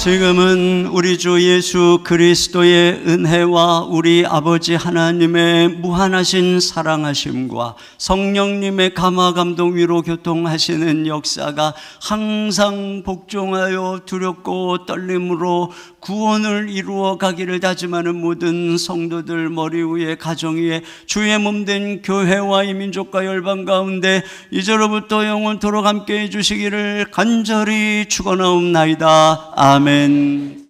지금은 우리 주 예수 그리스도의 은혜와 우리 아버지 하나님의 무한하신 사랑하심과 성령님의 감화 감동 위로 교통하시는 역사가 항상 복종하여 두렵고 떨림으로 구원을 이루어 가기를 다짐하는 모든 성도들 머리 위에 가정 위에 주의 몸된 교회와 이 민족과 열방 가운데 이제로부터 영원토록 함께해 주시기를 간절히 축원하옵나이다. 아멘.